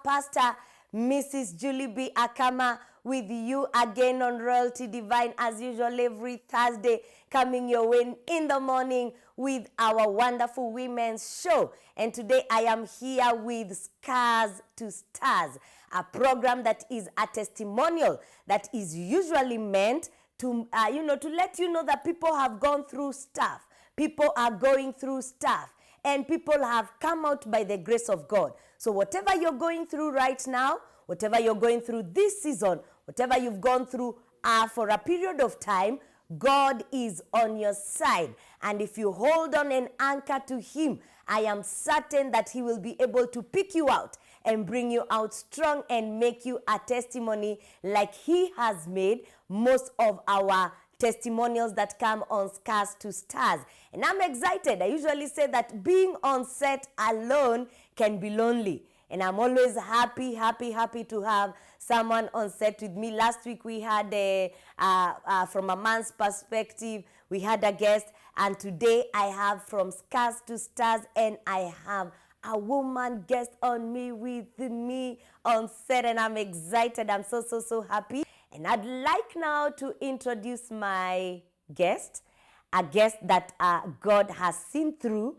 Pastor Mrs. Julie B. Akama with you again on Royalty Divine as usual every Thursday, coming your way in the morning with our wonderful women's show. And today I am here with Scars to Stars, a program that is a testimonial that is usually meant to, to let you know that people have gone through stuff. People are going through stuff. And people have come out by the grace of God. So whatever you're going through right now, whatever you're going through this season, whatever you've gone through for a period of time, God is on your side. And if you hold on and anchor to Him, I am certain that He will be able to pick you out and bring you out strong and make you a testimony like He has made most of our testimonials that come on Scars to Stars. And I'm excited. I usually say that being on set alone can be lonely. And I'm always happy to have someone on set with me. Last week we had from a man's perspective, we had a guest. And today I have from Scars to Stars, and I have a woman guest with me on set. And I'm excited. I'm so happy. And I'd like now to introduce my guest, a guest that God has seen through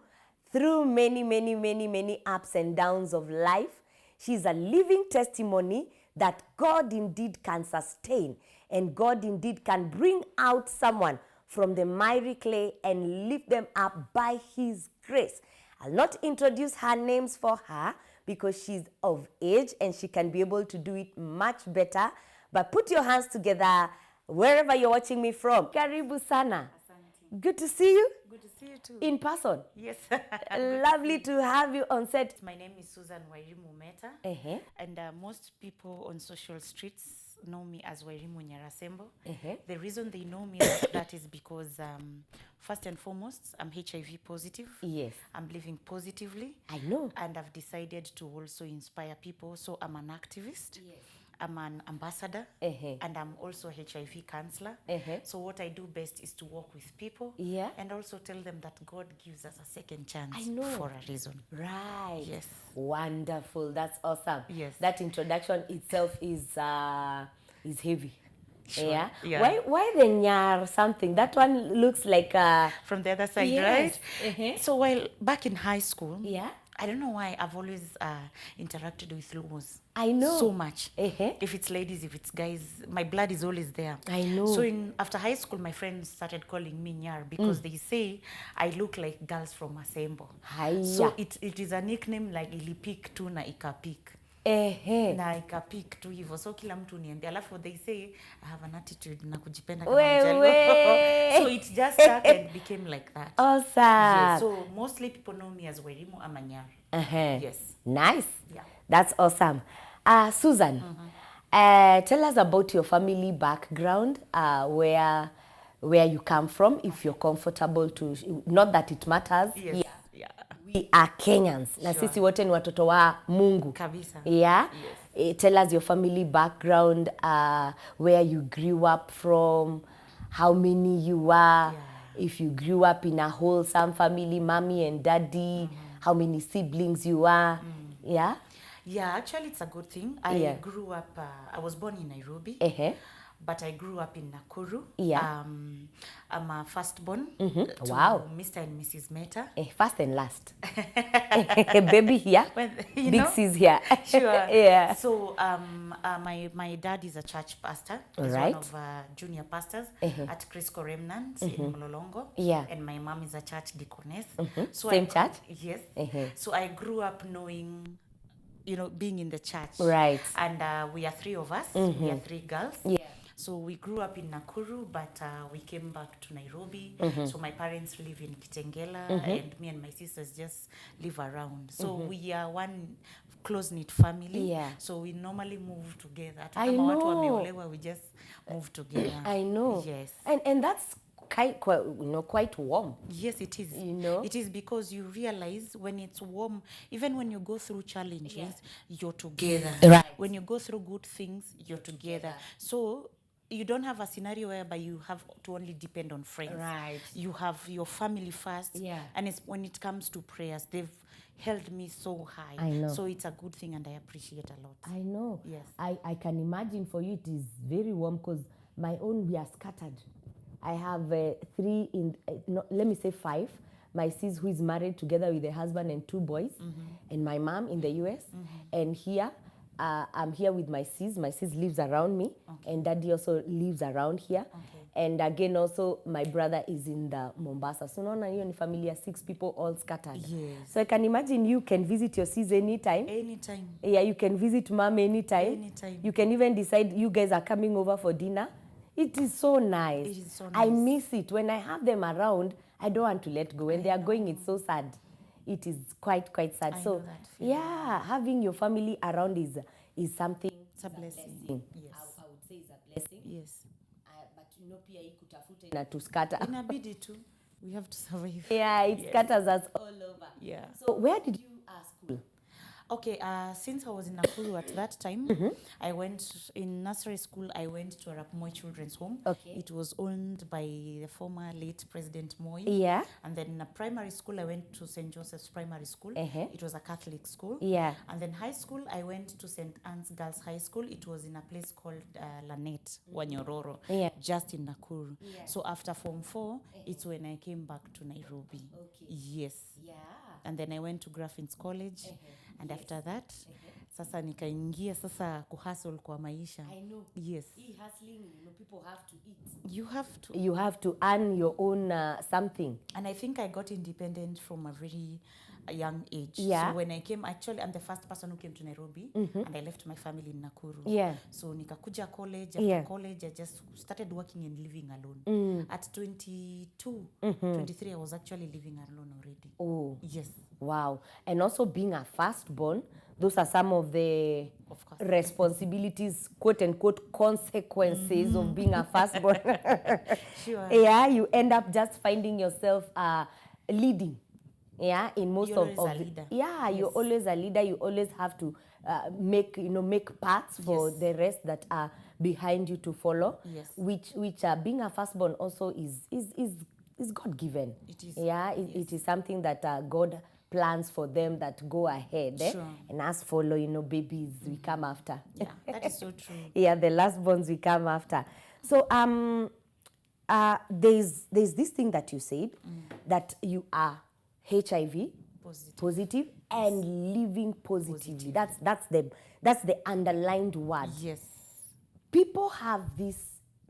many ups and downs of life. She's a living testimony that God indeed can sustain, and God indeed can bring out someone from the miry clay and lift them up by His grace. I'll not introduce her names for her because she's of age and she can be able to do it much better. But put your hands together wherever you're watching me from. Karibu sana. Asante. Good to see you. Good to see you too. In person. Yes. Lovely to have you on set. My name is Susan Wairimu Meta. Uh-huh. And most people on social streets know me as Wairimu Nyarasembo. Uh-huh. The reason they know me as that is because first and foremost, I'm HIV positive. Yes. I'm living positively. I know. And I've decided to also inspire people. So I'm an activist. Yes. I'm an ambassador, and I'm also HIV counselor. So what I do best is to work with people, and also tell them that God gives us a second chance for a reason. Right. Yes. Wonderful. That's awesome. Yes. That introduction itself is heavy. Sure. Yeah. Why the nyar something? That one looks like from the other side, yes. Right? So while back in high school, yeah. I don't know why I've always interacted with Lumos. I know. So much. If it's ladies, if it's guys, my blood is always there. I know. So after high school, my friends started calling me Nyar because they say I look like girls from Asembo. So it is a nickname like ilipik tu na ikapik. Na ikapik tu hivyo. So kila mtu niambia. Alafu they say I have an attitude na kujipenda kama mjalo. So it just stuck and became like that. Awesome. Yes. So mostly people know me as Wairimu ama Nyar. Yes. Nice. Yeah. That's awesome. Susan, tell us about your family background, where you come from, if you're comfortable to, not that it matters. Yes. Yeah. We are Kenyans. Sure. Na sisi wote ni watoto wa Mungu. Kabisa. Yeah. Yes. Tell us your family background, where you grew up from, how many you are, if you grew up in a wholesome family, mommy and daddy, how many siblings you are. Yeah. Yeah, actually it's a good thing. I grew up, I was born in Nairobi, but I grew up in Nakuru. Yeah. I'm a firstborn to Mr. and Mrs. Meta. First and last. Baby here, Big C's here. Sure. Yeah. So my dad is a church pastor. He's one of junior pastors at Crisco Remnant in Mlolongo. Yeah. And my mom is a church deaconess. So Same church? Yes. So I grew up knowing, being in the church. Right. And we are three of us. We are three girls. Yeah. So we grew up in Nakuru, but we came back to Nairobi. So my parents live in Kitengela, and me and my sisters just live around. So we are one close-knit family. Yeah. So we normally move together. I know. We just move together. I know. Yes. And that's quite warm. Yes, it is. It is because you realize when it's warm, even when you go through challenges, you're together. Right. When you go through good things, you're together. So you don't have a scenario whereby you have to only depend on friends. Right. You have your family first. Yeah. And it's when it comes to prayers, held me so high. I know. So it's a good thing and I appreciate a lot. I know. Yes. I can imagine for you it is very warm because my own, we are scattered. I have three let me say five. My sis who is married together with a husband and 2 boys, and my mom in the US. And here, I'm here with my sis. My sis lives around me, and daddy also lives around here. And again, also my brother is in the Mombasa. So now you're in family, 6 people all scattered. Yes. So I can imagine you can visit your sis anytime. Anytime. Yeah, you can visit mom anytime. Anytime. You can even decide you guys are coming over for dinner. It is so nice. It is so nice. I miss it. When I have them around, I don't want to let go. When they are going, it's so sad. It is quite sad. I so know that feeling. yeah, having your family around is something. It's a blessing. Yes. I would say it's a blessing. Yes. But you know, pia ikutafuta na to scatter. Inabidi tu. We have to survive. Yeah, it scatters us all over. Yeah. So where did you school? Okay, since I was in Nakuru at that time, I went in nursery school. I went to Arap Moi Children's Home. Okay. It was owned by the former late President Moi. Yeah. And then in a primary school, I went to St. Joseph's Primary School. It was a Catholic school. Yeah. And then high school, I went to St. Anne's Girls High School. It was in a place called Lanet, Wanyororo, just in Nakuru. Yeah. So after Form 4, it's when I came back to Nairobi. Okay. Yes. Yeah. And then I went to Graffin's College. And after that, sasa nikaingia sasa kuhustle kwa maisha. I know. Yes. Hustling, you know, people have to eat. You have to earn your own something. And I think I got independent from a very young age. Yeah. So when I came, actually, I'm the first person who came to Nairobi, and I left my family in Nakuru. Yeah. So nikakuja college. After college, I just started working and living alone. At 22, 23, I was actually living alone already. Oh. Yes. Wow. And also being a firstborn, those are some of the responsibilities, quote unquote, consequences of being a firstborn. Sure. Yeah, you end up just finding yourself leading. Yeah, in most you're always a leader. Yeah, yes. You're always a leader. You always have to make paths for the rest that are behind you to follow. Yes. Which being a firstborn also is God given. It is. Yeah, it is something that God plans for them that go ahead. Sure. And us follow, babies we come after. Yeah, that is so true. Yeah, the last ones we come after. So there's this thing that you said that you are HIV positive and living positively. That's the underlined word. Yes. People have this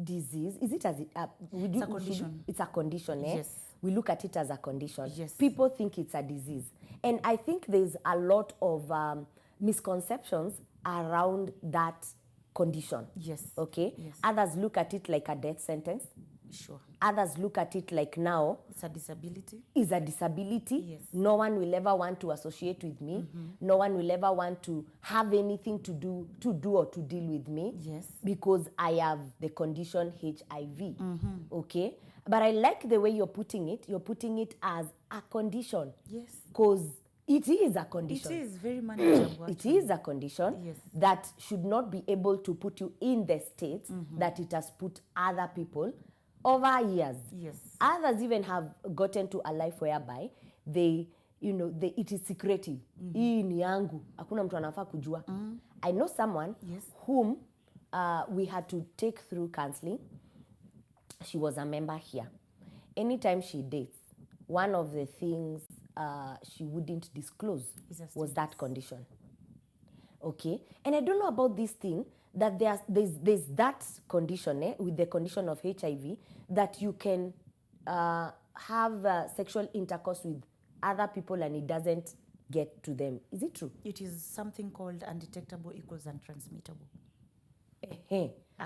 disease. Is it as it's a condition? It's a condition, eh? Yes. We look at it as a condition. Yes. People think it's a disease. And I think there's a lot of misconceptions around that condition. Yes. Okay? Yes. Others look at it like a death sentence. Sure. Others look at it like now it's a disability. It's a disability. Yes. No one will ever want to associate with me. No one will ever want to have anything to do or to deal with me. Yes. Because I have the condition HIV. Okay? But I like the way you're putting it. You're putting it as a condition. Yes. Because it is a condition. It is very manageable. It is a condition Yes. that should not be able to put you in the state that it has put other people over years. Yes. Others even have gotten to a life whereby it is secretive. Hii ni yangu. Hakuna mtu anafaa kujua. I know someone whom we had to take through counseling. She was a member here. Anytime she dates, one of the things she wouldn't disclose was that condition. Okay? And I don't know about this thing, that there's that condition, with the condition of HIV, that you can have sexual intercourse with other people and it doesn't get to them. Is it true? It is something called undetectable equals untransmittable.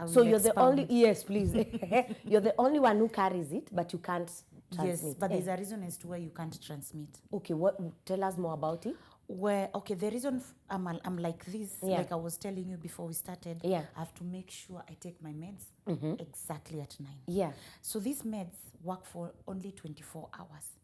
So you're the only, yes, please. You're the only one who carries it, but you can't transmit. Yes, but there's a reason as to why you can't transmit. Okay, tell us more about it. The reason I'm like this, like I was telling you before we started, I have to make sure I take my meds exactly at 9. Yeah. So these meds work for only 24 hours.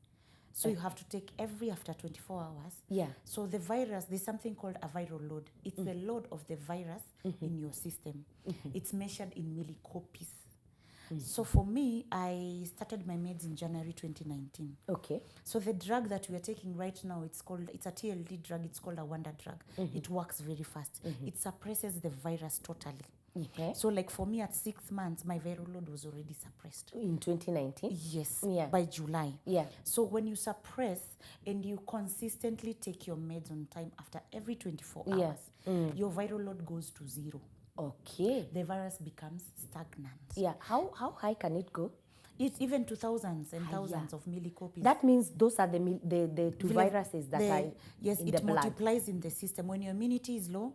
So you have to take every after 24 hours. Yeah. So the virus, there's something called a viral load. It's the load of the virus in your system. It's measured in millicopies. So for me, I started my meds in January 2019. Okay. So the drug that we are taking right now, it's a TLD drug. It's called a wonder drug. It works very fast. It suppresses the virus totally. Okay. So like for me at 6 months, my viral load was already suppressed. In 2019? Yes, Yeah. by July. Yeah. So when you suppress and you consistently take your meds on time after every 24 hours, your viral load goes to 0. Okay. The virus becomes stagnant. Yeah. How high can it go? It's even to thousands and thousands of millicopies. That means those are the two viruses that are yes, in it the blood. multiplies in the system. When your immunity is low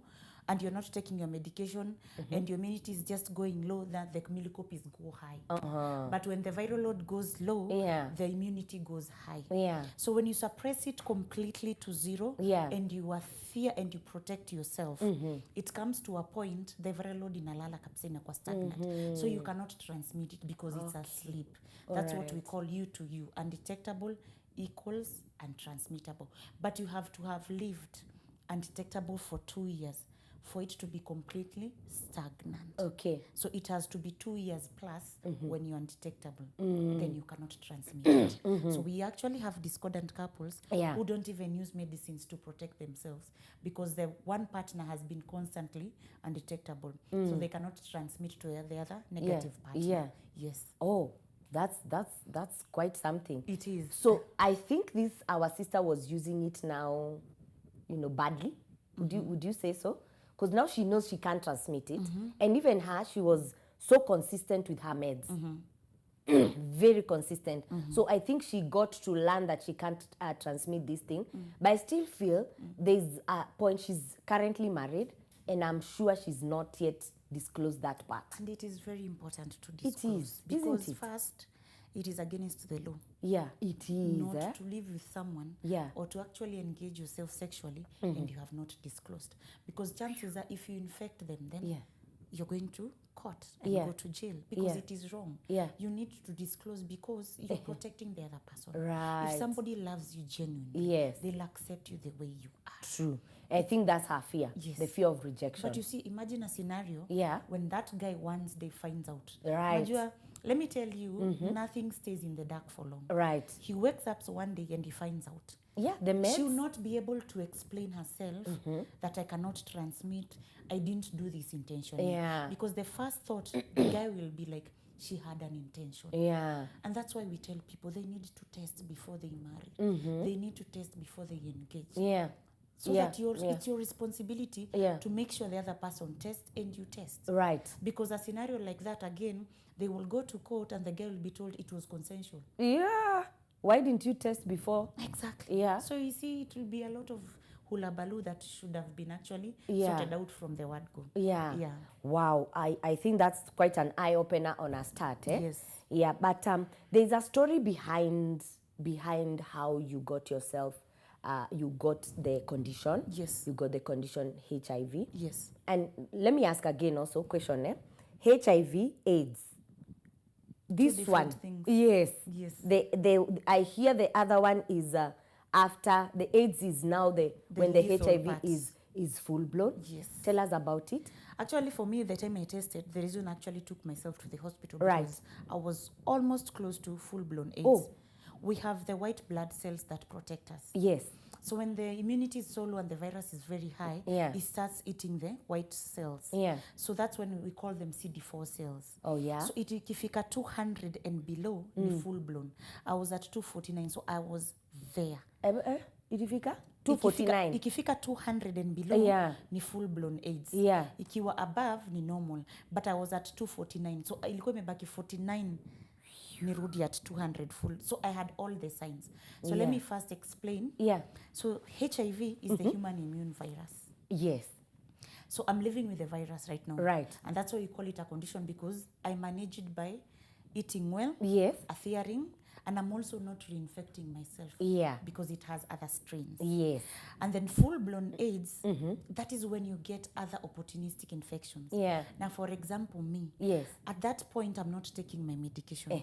and you're not taking your medication and your immunity is just going low, that the millicopies go high. But when the viral load goes low, the immunity goes high. Yeah. So when you suppress it completely to 0 and you are fear and you protect yourself, it comes to a point the viral load inalala kabisa inakuwa stagnant. So you cannot transmit it because it's asleep. That's what we call U to U, undetectable equals untransmittable. But you have to have lived undetectable for 2 years for it to be completely stagnant. Okay. So it has to be 2 years plus when you're undetectable. Then you cannot transmit it. So we actually have discordant couples who don't even use medicines to protect themselves because the one partner has been constantly undetectable. So they cannot transmit to the other negative partner. Yeah. Yes. Oh, that's quite something. It is. So I think our sister was using it now, badly. Would you say so? Because now she knows she can't transmit it. And even her, she was so consistent with her meds. Very consistent. So I think she got to learn that she can't transmit this thing. But I still feel there's a point. She's currently married, and I'm sure she's not yet disclosed that part. And it is very important to disclose. It is, because isn't it? first, it is against the law. Yeah, it is. Not to live with someone or to actually engage yourself sexually and you have not disclosed. Because chances are if you infect them, then you're going to court and go to jail because it is wrong. Yeah. You need to disclose because you're protecting the other person. Right. If somebody loves you genuinely, they'll accept you the way you are. True. I think that's her fear. Yes. The fear of rejection. But you see, imagine a scenario when that guy one day finds out. Right. Najua, let me tell you, nothing stays in the dark for long. Right. He wakes up one day and he finds out. Yeah, the meds. She will not be able to explain herself that I cannot transmit. I didn't do this intentionally. Yeah. Because the first thought, the guy will be like, she had an intention. Yeah. And that's why we tell people they need to test before they marry. They need to test before they engage. Yeah. So that it's your responsibility to make sure the other person tests and you test. Right. Because a scenario like that, again, they will go to court and the guy will be told it was consensual. Yeah. Why didn't you test before? Exactly. Yeah. So you see, it will be a lot of hula baloo that should have been actually sorted out from the word go. Yeah. Yeah. Wow. I think that's quite an eye-opener on a start. Yes. Yeah, but there's a story behind how you got yourself, you got the condition. Yes. You got the condition HIV. Yes. And let me ask again also question, HIV, AIDS. This one, things. yes. Yes. I hear the other one is after the AIDS is now when the HIV part. is full blown. Yes. Tell us about it. Actually, for me, the time I tested, the reason I actually took myself to the hospital Right. because I was almost close to full-blown AIDS. Oh. We have the white blood cells that protect us. Yes. So when the immunity is so low and the virus is very high, it starts eating the white cells. Yeah. So that's when we call them CD4 cells. Oh, yeah? So ikifika 200 and below, ni full blown. I was at 249, so I was there. Ilifika? 249. Ikifika 200 and below, ni full blown AIDS. Yeah. Ikiwa above, ni normal. But I was at 249, so ilikuwa imebaki 49 nirudi at 200 full. So I had all the signs. So let me first explain. Yeah. So HIV is the human immune virus. Yes. So I'm living with the virus right now. Right. And that's why you call it a condition because I manage it by eating well, Yes. adhering, And I'm also not reinfecting myself. Yeah. Because it has other strains. Yes. And then full-blown AIDS, that is when you get other opportunistic infections. Yeah. Now, for example, me. Yes. At that point, I'm not taking my medication.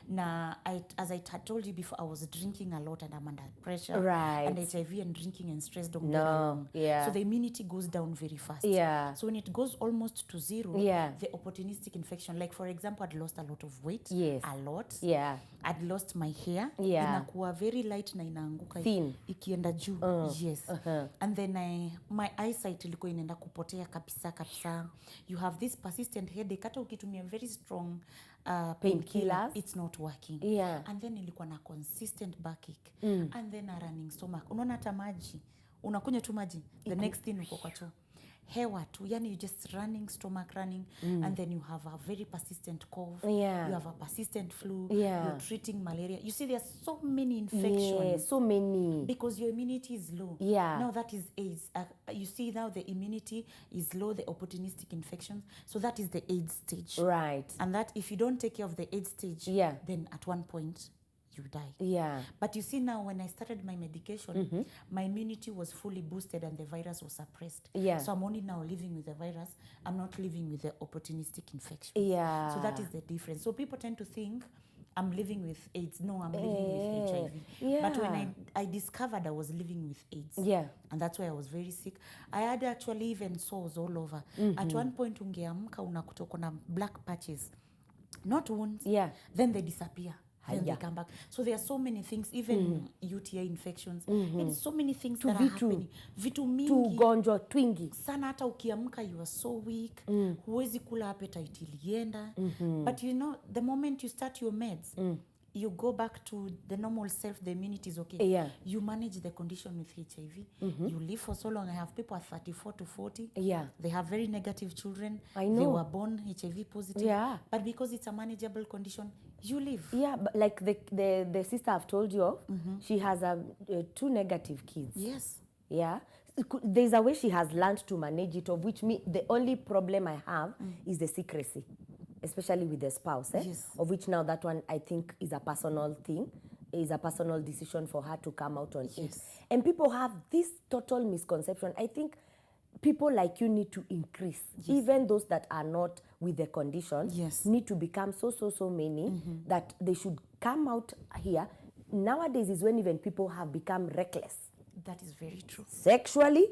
Now, as I had told you before, I was drinking a lot and I'm under pressure. Right. And HIV and drinking and stress don't get along. Yeah. So the immunity goes down very fast. Yeah. So when it goes almost to zero, Yeah. the opportunistic infection, like for example, I'd lost a lot of weight. Yes. A lot. Yeah. I'd lost my hair. Yeah. Inakuwa very light na inaanguka. Thin. Ikienda juu. Yes. And then my eyesight ilikuwa inaenda kupotea kabisa. You have this persistent headache. Hata ukitumia very strong painkillers, it's not working. Yeah. And then ilikuwa na consistent backache. And then a running stomach. Unaona hata maji. Unakunywa tu maji. The next thing uko kwa choo. Hewa tu, yani you just running, stomach running, and then you have a very persistent cough. Yeah. You have a persistent flu. Yeah. You're treating malaria. You see, there's so many infections. Yeah, so many. Because your immunity is low. Yeah. Now that is AIDS. You see now the immunity is low, the opportunistic infections. So that is the AIDS stage. Right. And that if you don't take care of the AIDS stage, yeah, then at one point you die. Yeah. But you see now when I started my medication, my immunity was fully boosted and the virus was suppressed. Yeah. So I'm only now living with the virus. I'm not living with the opportunistic infection. Yeah. So that is the difference. So people tend to think I'm living with AIDS. No, I'm living with HIV. Yeah. But when I discovered I was living with AIDS. Yeah. And that's why I was very sick. I had actually even sores all over. At one point ungeamka unakuta kuna black patches. Not wounds. Yeah. Then they disappear. Then they come back. So there are so many things, even UTI infections. And so many things that are happening. Vitu mingi. Tugonjwa twingi. Sana hata ukiamka you are so weak. Huwezi kula appetite ilienda. But you know, the moment you start your meds, you go back to the normal self, the immunity is okay. Yeah. You manage the condition with HIV. You live for so long. I have people at 34 to 40. Yeah. They have very negative children. I know. They were born HIV positive. Yeah. But because it's a manageable condition, you live. Yeah, but like the sister I've told you of, she has 2 negative kids. Yes. Yeah. There's a way she has learned to manage it, of which the only problem I have is the secrecy, especially with the spouse. Yes. Of which now that one I think is a personal thing, is a personal decision for her to come out on it. And people have this total misconception. I think people like you need to increase. Even those that are not with the condition need to become so many that they should come out here. Nowadays is when even people have become reckless. That is very true. Sexually,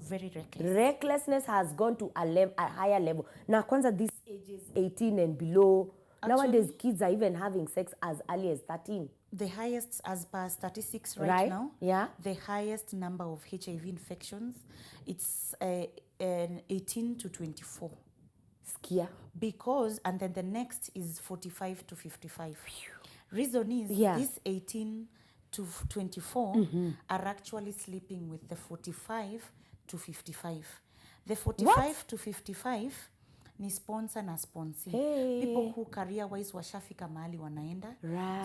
very reckless. Recklessness has gone to a higher level. Now, kwanza these ages 18 and below, nowadays kids are even having sex as early as 13. The highest, as per statistics right now, the highest number of HIV infections, it's 18 to 24. Skia. Because, and then the next is 45 to 55. Reason is, this 18 to 24 are actually sleeping with the 45 to 55. The 45 to 55 ni sponsor na sponsee. People who career-wise washafika mahali wanaenda.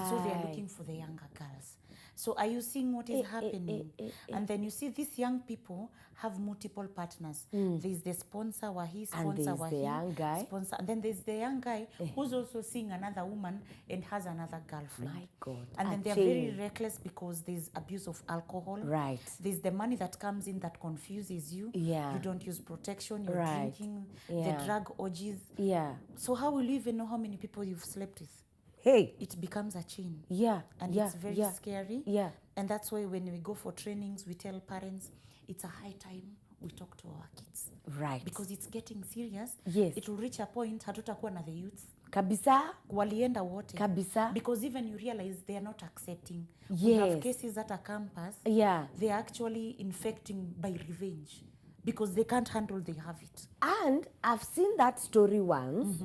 So they are looking for the younger girls. So are you seeing what is happening? And then you see these young people have multiple partners. There's the sponsor wahi, sponsor wahi, the young guy. Sponsor, and then there's the young guy who's also seeing another woman and has another girlfriend. My God. And then they're very reckless because there's abuse of alcohol. Right. There's the money that comes in that confuses you. Yeah. You don't use protection. You're drinking the drug orgies. Yeah. So how will you even know how many people you've slept with? It becomes a chain. Yeah. And it's very scary. Yeah. And that's why when we go for trainings, we tell parents it's a high time we talk to our kids. Right. Because it's getting serious. Yes. It will reach a point hatutakuwa na the youths. Kabisa. Walienda wote. Kabisa. Because even you realize they are not accepting. Yes. We have cases at a campus. Yeah. They are actually infecting by revenge. Because they can't handle they have it. And I've seen that story once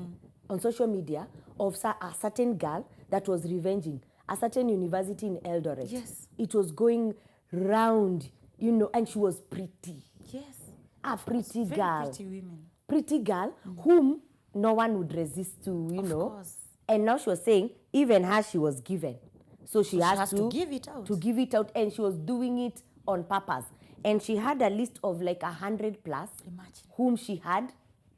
on social media of a certain girl that was revenging a certain university in Eldoret. Yes. It was going round, you know, and she was pretty. Yes. A pretty girl. Pretty women. Pretty girl whom no one would resist to, you know. Course. And now she was saying, even her she was given. So she has to give it out. To give it out, and she was doing it on purpose. And she had a list of like 100 plus whom she had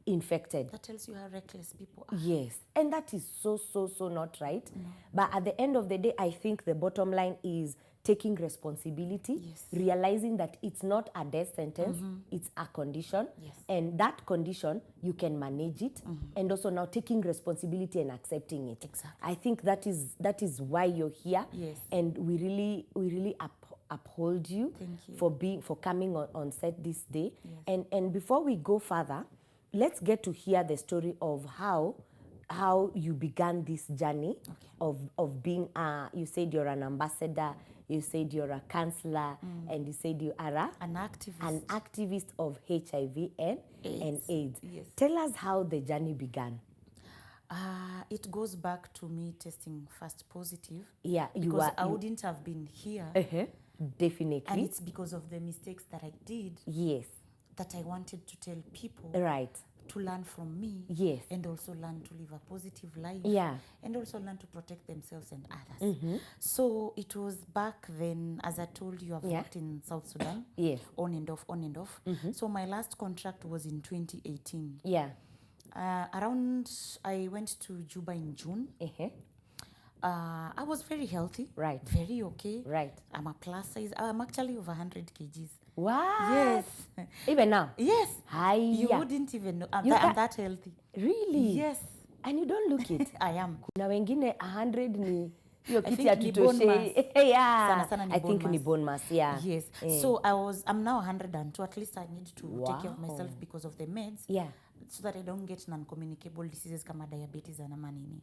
infected. That tells you how reckless people are. Yes, and that is so not right. But at the end of the day, I think the bottom line is taking responsibility, realizing that it's not a death sentence, it's a condition, and that condition, you can manage it, and also now taking responsibility and accepting it. Exactly. I think that is why you're here, and we really uphold you, for coming on set this day. And before we go further, let's get to hear the story of how you began this journey of being you said you're an ambassador, you said you're a counselor, and you said you are an activist of HIV and AIDS. Yes. Tell us how the journey began. It goes back to me testing first positive. Yeah, because I wouldn't have been here. Definitely. And it's because of the mistakes that I did. Yes. That I wanted to tell people. Right. To learn from me. Yes. And also learn to live a positive life. Yeah. And also learn to protect themselves and others. So it was back then, as I told you, I've worked in South Sudan. Yes. On and off. So my last contract was in 2018. Yeah. I went to Juba in June. I was very healthy. Right. Very okay. Right. I'm a plus size. I'm actually over 100 kgs. Wow. Yes. Even now? Yes. Hi. You wouldn't even know. I'm that healthy. Really? Yes. And you don't look it. I am. Kuna wengine 100 ni hiyo I kiti think ya ni bone tutoshe. mass. Yeah. Sana ni I bone think ni mass. bone mass. Yeah. Yes. So I'm now 102. At least I need to take care of myself because of the meds. Yeah. So that I don't get non-communicable diseases kama diabetes na manini.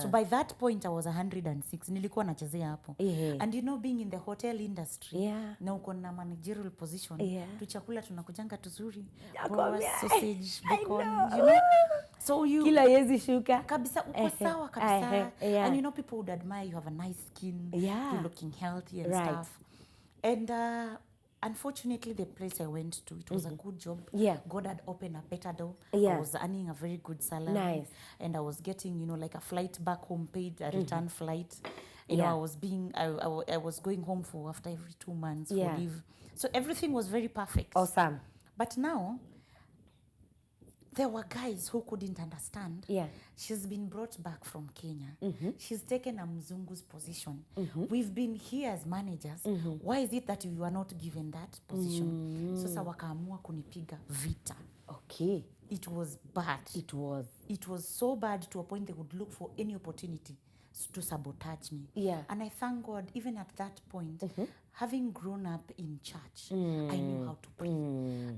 So by that point I was 106. Nilikuwa nachezea hapo. And you know, being in the hotel industry, na uko na managerial position, tu chakula tunakujanga tuzuri, sausage, bacon, you know. So you kila yezi shuka kabisa uko sawa kabisa. And you know, people would admire you have a nice skin, you're looking healthy and stuff. And unfortunately, the place I went to, it was a good job. Yeah. God had opened a better door. Yeah. I was earning a very good salary. Nice. And I was getting, you know, like a flight back home paid, a return flight. You know, I was going home for after every 2 months for leave. So everything was very perfect. Awesome. But now, there were guys who couldn't understand. Yeah. She's been brought back from Kenya. She's taken a mzungu's position. We've been here as managers. Why is it that you are not given that position? Sasa wakaamua kunipiga vita. Okay. It was bad. It was so bad to a point they would look for any opportunity to sabotage me. Yeah. And I thank God, even at that point, having grown up in church, I knew how to pray.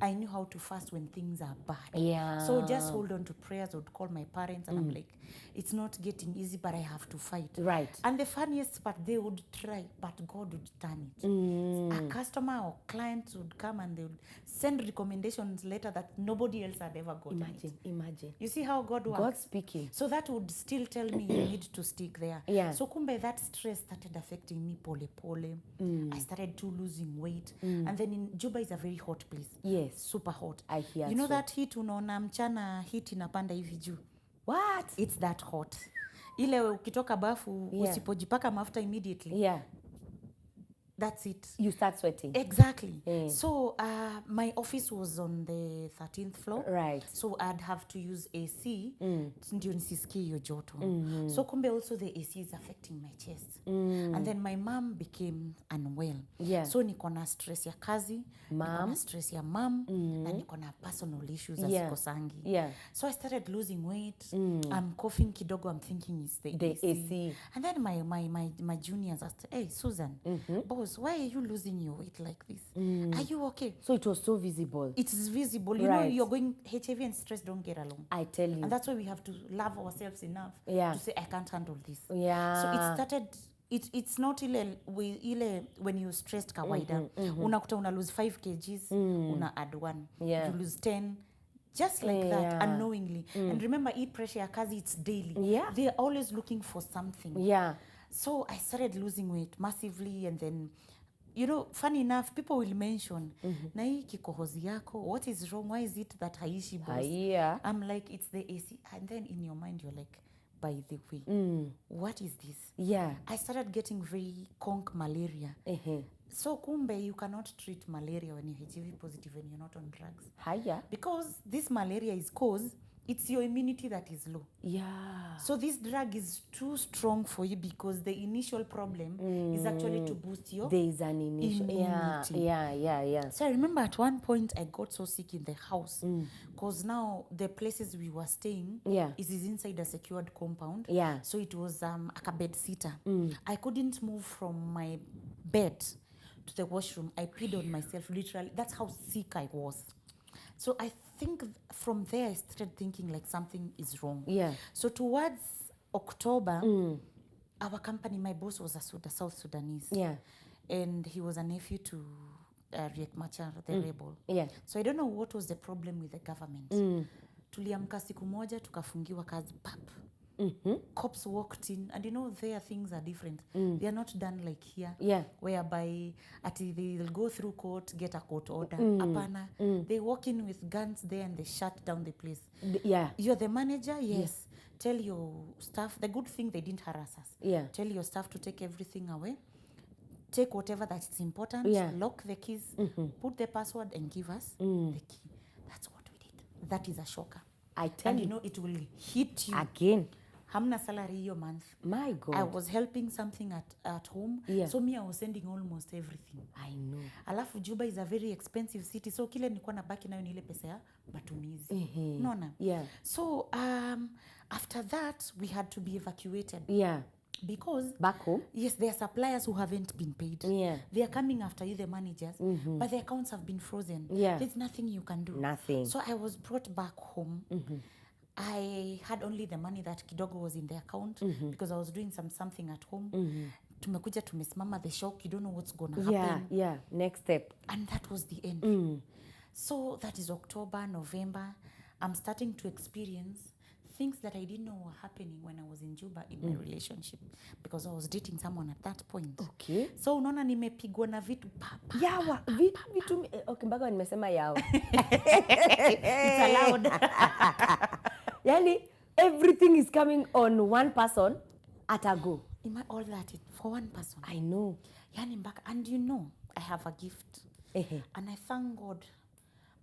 I knew how to fast when things are bad. Yeah. So just hold on to prayers. I would call my parents and I'm like, it's not getting easy, but I have to fight. Right. And the funniest part, they would try, but God would turn it. A customer or client would come and they would send recommendations later that nobody else had ever gotten. Imagine. You see how God works? God speaking. So that would still tell me you need to stick there. Yeah. So kumbe that stress started affecting me pole. I started to losing weight. And then in Juba is a very hot place. Yes. Super hot. I hear. You know that heat unaona mchana heat inapanda hivi juu. What? It's that hot. Ile ukitoka bafu usipojipaka mafuta immediately. Yeah. That's it. You start sweating. Exactly. So my office was on the 13th floor. Right. So I'd have to use AC ndio nisisikie hiyo joto. So kumbe also the AC is affecting my chest. And then my mom became unwell. Yeah. So niko na stress ya kazi, niko na stress ya mom, na niko na personal issues azikosangi. Yeah. So I started losing weight. I'm coughing kidogo, I'm thinking it's the AC. And then my juniors asked, "Hey Susan, boss, why are you losing your weight like this? Are you okay?" So it was so visible. It is visible. You know, you're going, HIV and stress don't get along. I tell you. And that's why we have to love ourselves enough to say, I can't handle this. Yeah. So it started, it's not ile when you're stressed kawaida. Unakuta una lose 5 kgs, una add 1. You lose 10. Just like that, unknowingly. And remember, pressure ya kazi, it's daily. Yeah. They're always looking for something. Yeah. So I started losing weight massively, and then, you know, funny enough, people will mention, na hii kikohozi yako, what is wrong? Why is it that haishi boss? I'm like, it's the AC. And then in your mind, you're like, by the way, what is this? Yeah. I started getting very conk malaria. So kumbe, you cannot treat malaria when you're HIV positive when you're not on drugs. Haya. Because this malaria is caused, it's your immunity that is low. Yeah. So this drug is too strong for you because the initial problem is actually to boost your there is an initial immunity. Yeah. So I remember at one point I got so sick in the house because now the places we were staying is inside a secured compound. Yeah. So it was a bed sitter. I couldn't move from my bed to the washroom. I peed on myself literally. That's how sick I was. So I think from there I started thinking like something is wrong. Yeah. So towards October, our company, my boss was a South Sudanese. Yeah. And he was a nephew to Riek Machar, the rebel. Yeah. So I don't know what was the problem with the government. Tuliamka siku moja, tukafungiwa kazi, pap. Cops walked in, and you know, there things are different. They are not done like here, whereby they'll go through court, get a court order. Apana, they walk in with guns there and they shut down the place. You're the manager, yes. Tell your staff, the good thing they didn't harass us. Tell your staff to take everything away. Take whatever that's important, lock the keys, put the password and give us the key. That's what we did. That is a shocker. I tell you know, it will hit you. Again. Hamna salary your month. My God. I was helping something at home. So me, I was sending almost everything. I know. Alafu Juba is a very expensive city. So kile nilikuwa nabaki nayo ni ile pesa ya matumizi. Unaona? So after that, we had to be evacuated. Because back home, yes, there are suppliers who haven't been paid. They are coming after you, the managers, but their accounts have been frozen. There's nothing you can do. Nothing. So I was brought back home. I had only the money that kidogo was in the account because I was doing something at home. Tumekuja tumesimama, the shock, you don't know what's going to happen. Next step. And that was the end. So that is October, November. I'm starting to experience things that I didn't know were happening when I was in Juba in my relationship, because I was dating someone at that point. Okay. So unaona nimepigwa na vitu papa. Yawa, vitu okay, mpaka nimesema yawa. It's allowed. Yani everything is coming on one person at a go. All that for one person. I know. Yani mpaka, and you know, I have a gift. And I thank God.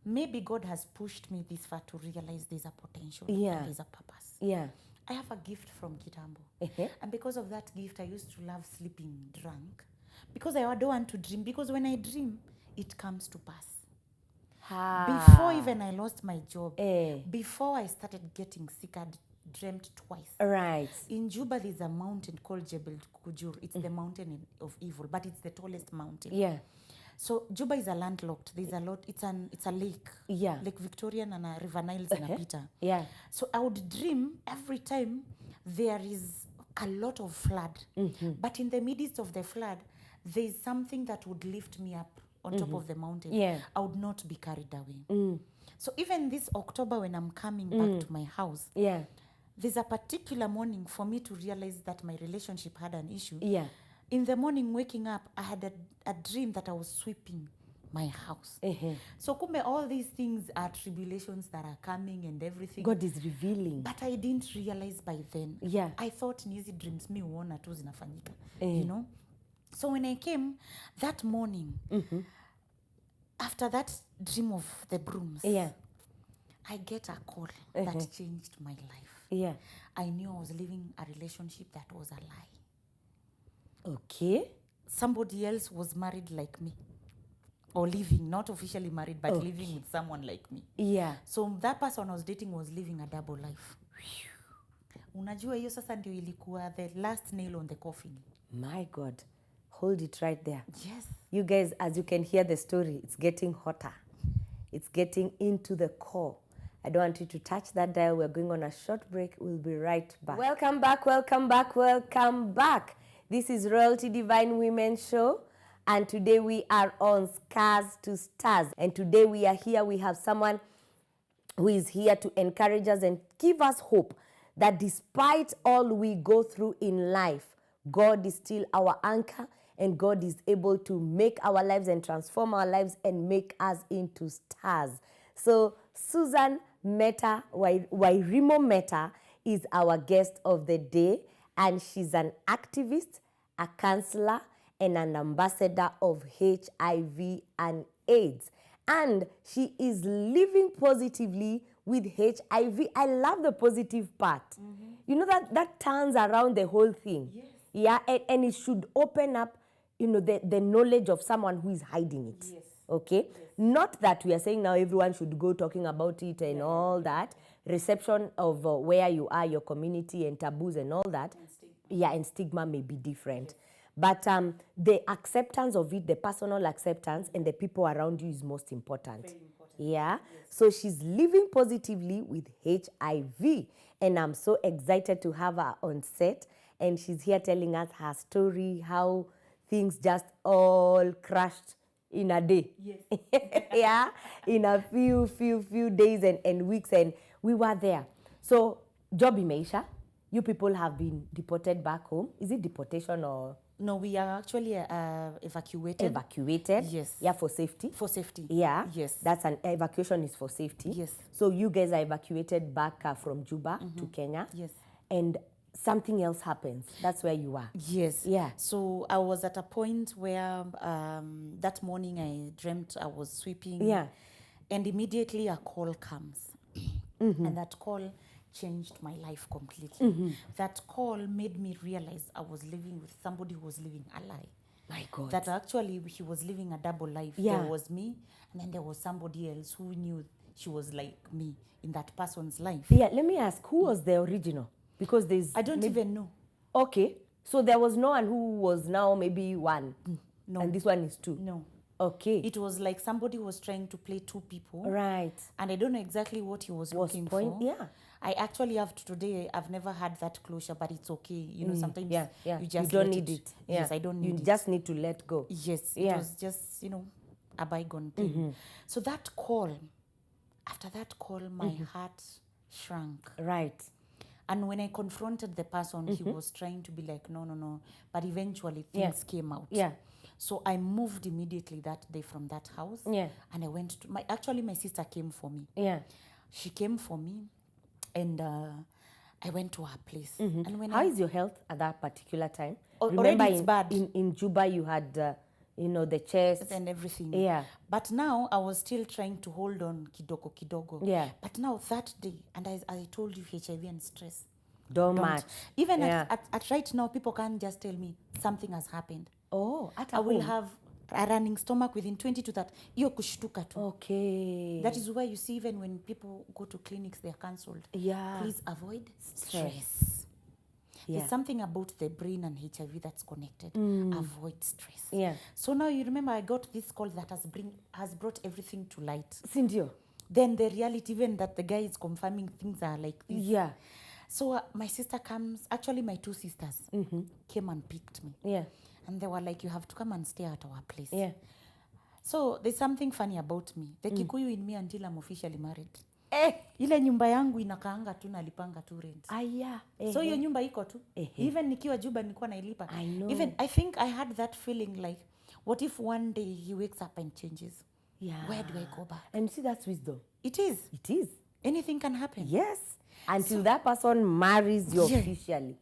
Maybe God has pushed me this far to realize there's a potential and there's a purpose. I have a gift from Kitambo. And because of that gift, I used to love sleeping drunk. Because I don't want to dream. Because when I dream, it comes to pass. Before even I lost my job, before I started getting sick, I'd dreamt twice. Right. In Juba, there's a mountain called Jebel Kujur. It's the mountain of evil, but it's the tallest mountain. So Juba is a landlocked. There's a lot. It's a lake. Lake Victorian and a River Niles in a Peter. So I would dream every time there is a lot of flood. But in the midst of the flood, there is something that would lift me up on top of the mountain. I would not be carried away. So even this October, when I'm coming back to my house, there's a particular morning for me to realize that my relationship had an issue. In the morning, waking up, I had a dream that I was sweeping my house. So kumbe all these things are tribulations that are coming and everything. God is revealing. But I didn't realize by then. I thought ni hizi dreams mi huona tu zinafanyika. You know? So when I came that morning, after that dream of the brooms, I get a call that changed my life. I knew I was living a relationship that was a lie. Okay. Somebody else was married like me. Or living, not officially married, but living with someone like me. So that person I was dating was living a double life. Unajua hiyo sasa ndio ilikuwa the last nail on the coffin. My God. Hold it right there. Yes. You guys, as you can hear the story, it's getting hotter. It's getting into the core. I don't want you to touch that dial. We're going on a short break. We'll be right back. Welcome back, welcome back, welcome back. This is Royalty Divine Women Show. And today we are on Scars to Stars. And today we are here. We have someone who is here to encourage us and give us hope that despite all we go through in life, God is still our anchor and God is able to make our lives and transform our lives and make us into stars. So Susan Meta, Wairimo Meta, is our guest of the day, and she's an activist, a counselor, and an ambassador of HIV and AIDS. And she is living positively with HIV. I love the positive part. You know, that turns around the whole thing. Yes. Yeah, and it should open up, you know, the knowledge of someone who is hiding it. Yes. Okay? Yes. Not that we are saying now everyone should go talking about it and all that. Reception of where you are, your community, and taboos and all that. And stigma. Yeah, and stigma may be different. Yes. But the acceptance of it, the personal acceptance, and the people around you is most important. Very important. Yeah. Yes. So she's living positively with HIV. And I'm so excited to have her on set. And she's here telling us her story, how things just all crashed in a day. Yes. Yeah, in a few days and weeks, and we were there. So, job imeisha. You people have been deported back home. Is it deportation or? No, we are actually evacuated. Evacuated? Yes. Yeah, for safety? For safety. Yeah. Yes. That's an evacuation is for safety. Yes. So you guys are evacuated back from Juba to Kenya. Yes. And something else happens. That's where you are. Yes. Yeah. So I was at a point where that morning I dreamt I was sweeping. Yeah. And immediately a call comes. And that call changed my life completely. That call made me realize I was living with somebody who was living a lie. My God. That actually he was living a double life. Yeah. There was me, and then there was somebody else who knew she was like me in that person's life. Yeah, let me ask, who was the original? Because there's... I don't even know. Okay. So there was no one who was now maybe one. No. And this one is two. No. Okay. It was like somebody was trying to play two people. Right. And I don't know exactly what he was looking for. Yeah. I actually have today, I've never had that closure, but it's okay. You know, sometimes you just don't let need it. Yeah. Yes, I don't need it. You just need to let go. Yes, Yeah. it was just, you know, a bygone thing. So that call, after that call, my heart shrank. Right. And when I confronted the person, he was trying to be like, no. But eventually things came out. Yeah. So I moved immediately that day from that house. Yeah. And I went to my sister came for me. Yeah. She came for me, and I went to her place. And when How is your health at that particular time? Already Remember it's bad. In Juba you had, the chest. and everything. Yeah. But now I was still trying to hold on kidogo. Yeah. But now that day, and I told you HIV and stress. Don't match. Even Yeah. at right now, people can't just tell me something has happened. Oh, at I will home. have a running stomach within 20 to that. Iyo kushtuka tu. Okay. That is why you see even when people go to clinics, they're cancelled. Yeah. Please avoid stress. Yeah. There's something about the brain and HIV that's connected. Avoid stress. Yeah. So now you remember I got this call that has brought everything to light. Sindio. Then the reality, even that the guy is confirming things are like this. Yeah. So my sister comes, actually my two sisters came and picked me. Yeah. And they were like, you have to come and stay at our place. Yeah. So there's something funny about me. The Kikuyu in me until I'm officially married. Eh. Ile nyumba yangu inakaanga tu nalipanga tu rent. Aya. So hiyo nyumba iko tu. Even nikiwa Juba nilikuwa nailipa. I know. Even I think I had that feeling like, what if one day he wakes up and changes? Yeah. Where do I go back? And see, that's wisdom. It is. It is. Anything can happen. Yes. Until that person marries you Yeah. officially.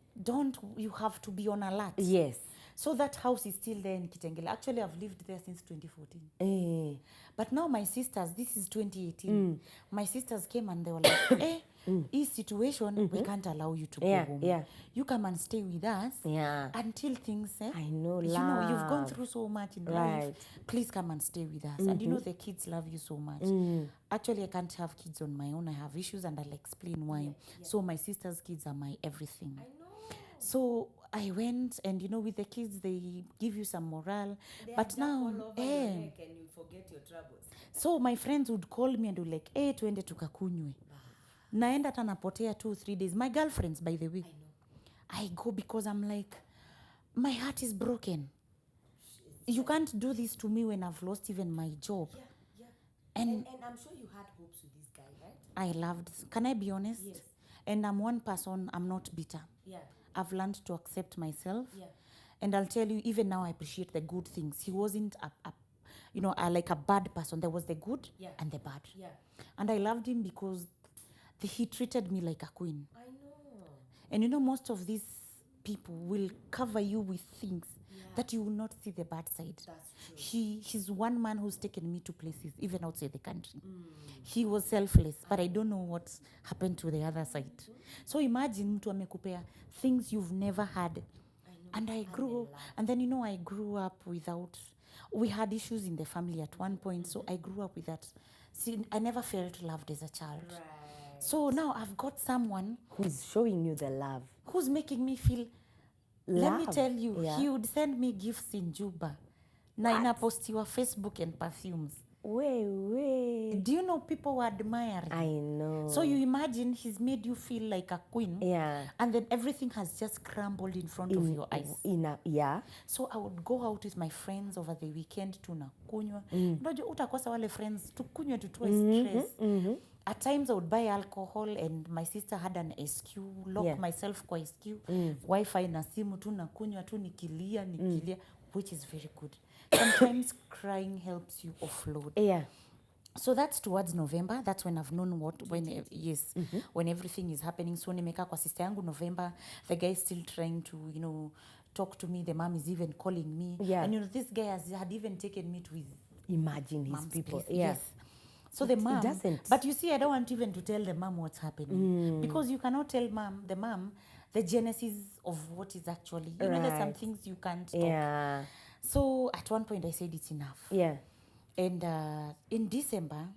You have to be on alert. Yes. So that house is still there in Kitengela. Actually, I've lived there since 2014. Eh. But now my sisters, this is 2018. My sisters came and they were like, this situation, we can't allow you to go home. Yeah. You come and stay with us Yeah. until things, I know, you know, you've gone love. through so much in Right. life. Please come and stay with us. And you know, the kids love you so much. Actually, I can't have kids on my own. I have issues and I'll explain why. So my sister's kids are my everything. So I went, and you know, with the kids, they give you some morale. But now, and you forget your troubles. so my friends would call me and would like, tuende tukakunywe. Naenda hata napotea 2-3 days. My girlfriends, by the way. I go because I'm like, my heart is broken. You can't do this to me when I've lost even my job. Yeah. And I'm sure you had hopes with this guy, right? I loved. Can I be honest? Yes. And I'm one person, I'm not bitter. Yeah. I've learned to accept myself. Yeah. And I'll tell you, even now I appreciate the good things. He wasn't like a bad person. There was the good and the bad. Yeah. And I loved him because he treated me like a queen. I know. And you know, most of these people will cover you with things that you will not see the bad side. That's true. He's one man who's taken me to places, even outside the country. He was selfless, but I don't know what happened to the other side. So imagine mtu amekupea things you've never had. And I grew, and then I grew up without, we had issues in the family at one point, so I grew up with that. See, I never felt loved as a child. Right. So now I've got someone who's showing you the love. Who's making me feel love. Let me tell you, yeah. He would send me gifts in Juba. Na inapostiwa Facebook and perfumes. Wait. Do you know people were admiring? I know. So you imagine he's made you feel like a queen. Yeah. And then everything has just crumbled in front of your eyes. Yeah. So I would go out with my friends over the weekend tunakunywa. Unajua utakosa wale friends tukunywe tutoe stress. At times I would buy alcohol and my sister had an SQ, lock myself kwa SQ, Wi-Fi na simu tu nakunywa tu nikilia, which is very good. Sometimes crying helps you offload. Yeah. So that's towards November. That's when I've known when everything is happening. So nimeka kwa sister yangu November, the guy is still trying to, talk to me. The mom is even calling me. Yeah. And this guy had even taken me to his his people. Place. Yes. So the mom doesn't. But you see, I don't want even to tell the mom what's happening. Because you cannot tell the mom the genesis of what is actually. There's some things you can't talk. Yeah. So at one point I said it's enough. Yeah. And in December,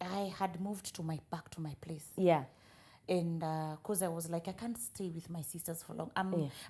I had moved back to my place. Yeah. And because I was like, I can't stay with my sisters for long.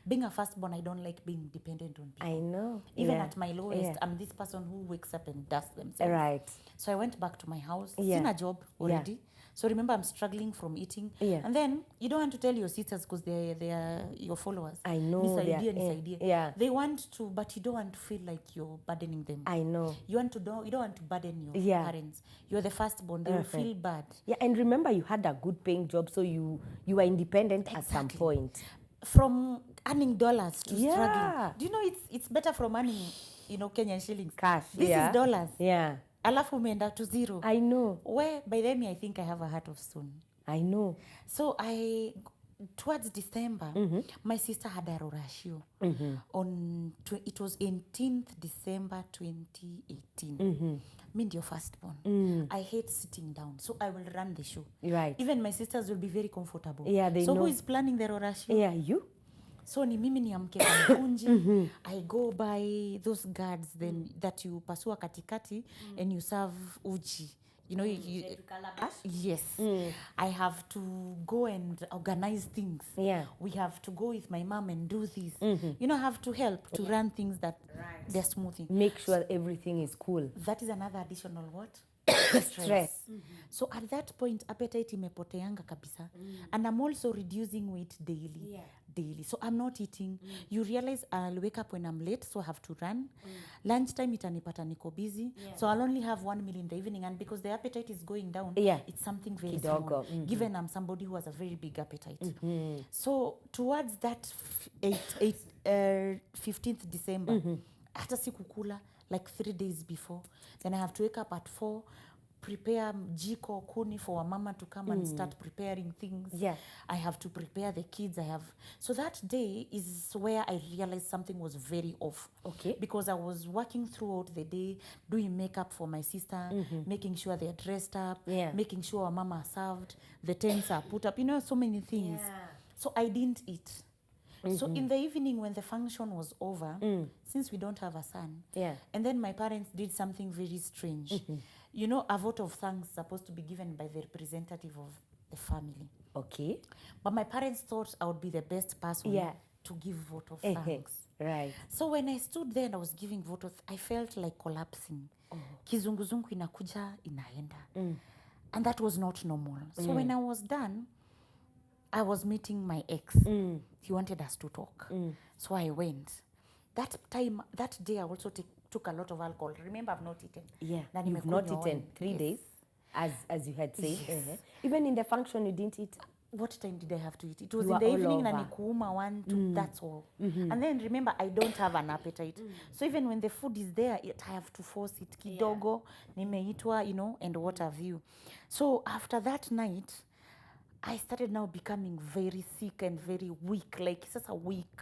Being a firstborn, I don't like being dependent on people. I know. Even at my lowest, I'm this person who wakes up and does themselves. Right. So I went back to my house. Yeah. Seen a job already. So remember, I'm struggling from eating. Yeah. And then you don't want to tell your sisters because they are your followers. I know. Nisaidia. Yeah. They want to, but you don't want to feel like you're burdening them. I know. You don't want to burden your parents. You're the firstborn. They will feel bad. Yeah, and remember you had a good paying job, so you were independent at some point. From earning dollars to struggling. Do you know it's better from earning, Kenyan shillings. Cash. This is dollars. Yeah. Alafu umeenda to zero. I know. Where by then I think I have a heart of stone. I know. So towards December, my sister had a rorashio. It was 18th December 2018. Me ndio firstborn. I hate sitting down, so I will run the show. Right. Even my sisters will be very comfortable. Yeah, they know. So who is planning the rorashio? Yeah, you. So ni mimi niamke kwa mkunji. I go by those guards then that you pasua katikati and you serve uji. Yes. I have to go and organize things. Yeah. We have to go with my mom and do this. I have to help to run things that they're smoothing. Make sure everything is cool. That is another additional what? Stress. So at that point, appetite imepoteanga kabisa. And I'm also reducing weight daily. Daily. So I'm not eating. You realize I'll wake up when I'm late, so I have to run. Lunchtime itanipata niko busy. So I'll only have 1 meal in the evening. And because the appetite is going down, it's something very small. Given I'm somebody who has a very big appetite. So towards that 15th December, hata sikukula, like 3 days before. Then I have to wake up at 4, prepare jiko kuni for a mama to come and start preparing things. Yeah. I have to prepare the kids. So that day is where I realized something was very off. Okay. Because I was working throughout the day, doing makeup for my sister, making sure they're dressed up, making sure our mama are served, the tents are put up, so many things. Yeah. So I didn't eat. So in the evening when the function was over, since we don't have a son, and then my parents did something very strange. A vote of thanks is supposed to be given by the representative of the family. Okay. But my parents thought I would be the best person to give vote of thanks. Right. So when I stood there and I was giving vote of I felt like collapsing. Kizunguzungu inakuja, inaenda. And that was not normal. So when I was done, I was meeting my ex. He wanted us to talk. So I went. That day I also took a lot of alcohol. Remember, I've not eaten. Yeah, you've not eaten 3 days, as you had said. Yes. Even in the function, you didn't eat? What time did I have to eat? It was in the evening, na nikuuma 1, 2, that's all. And then remember, I don't have an appetite. So even when the food is there, I have to force it. Kidogo, nimeitwa, and what have you. So after that night, I started now becoming very sick and very weak, like sasa weak.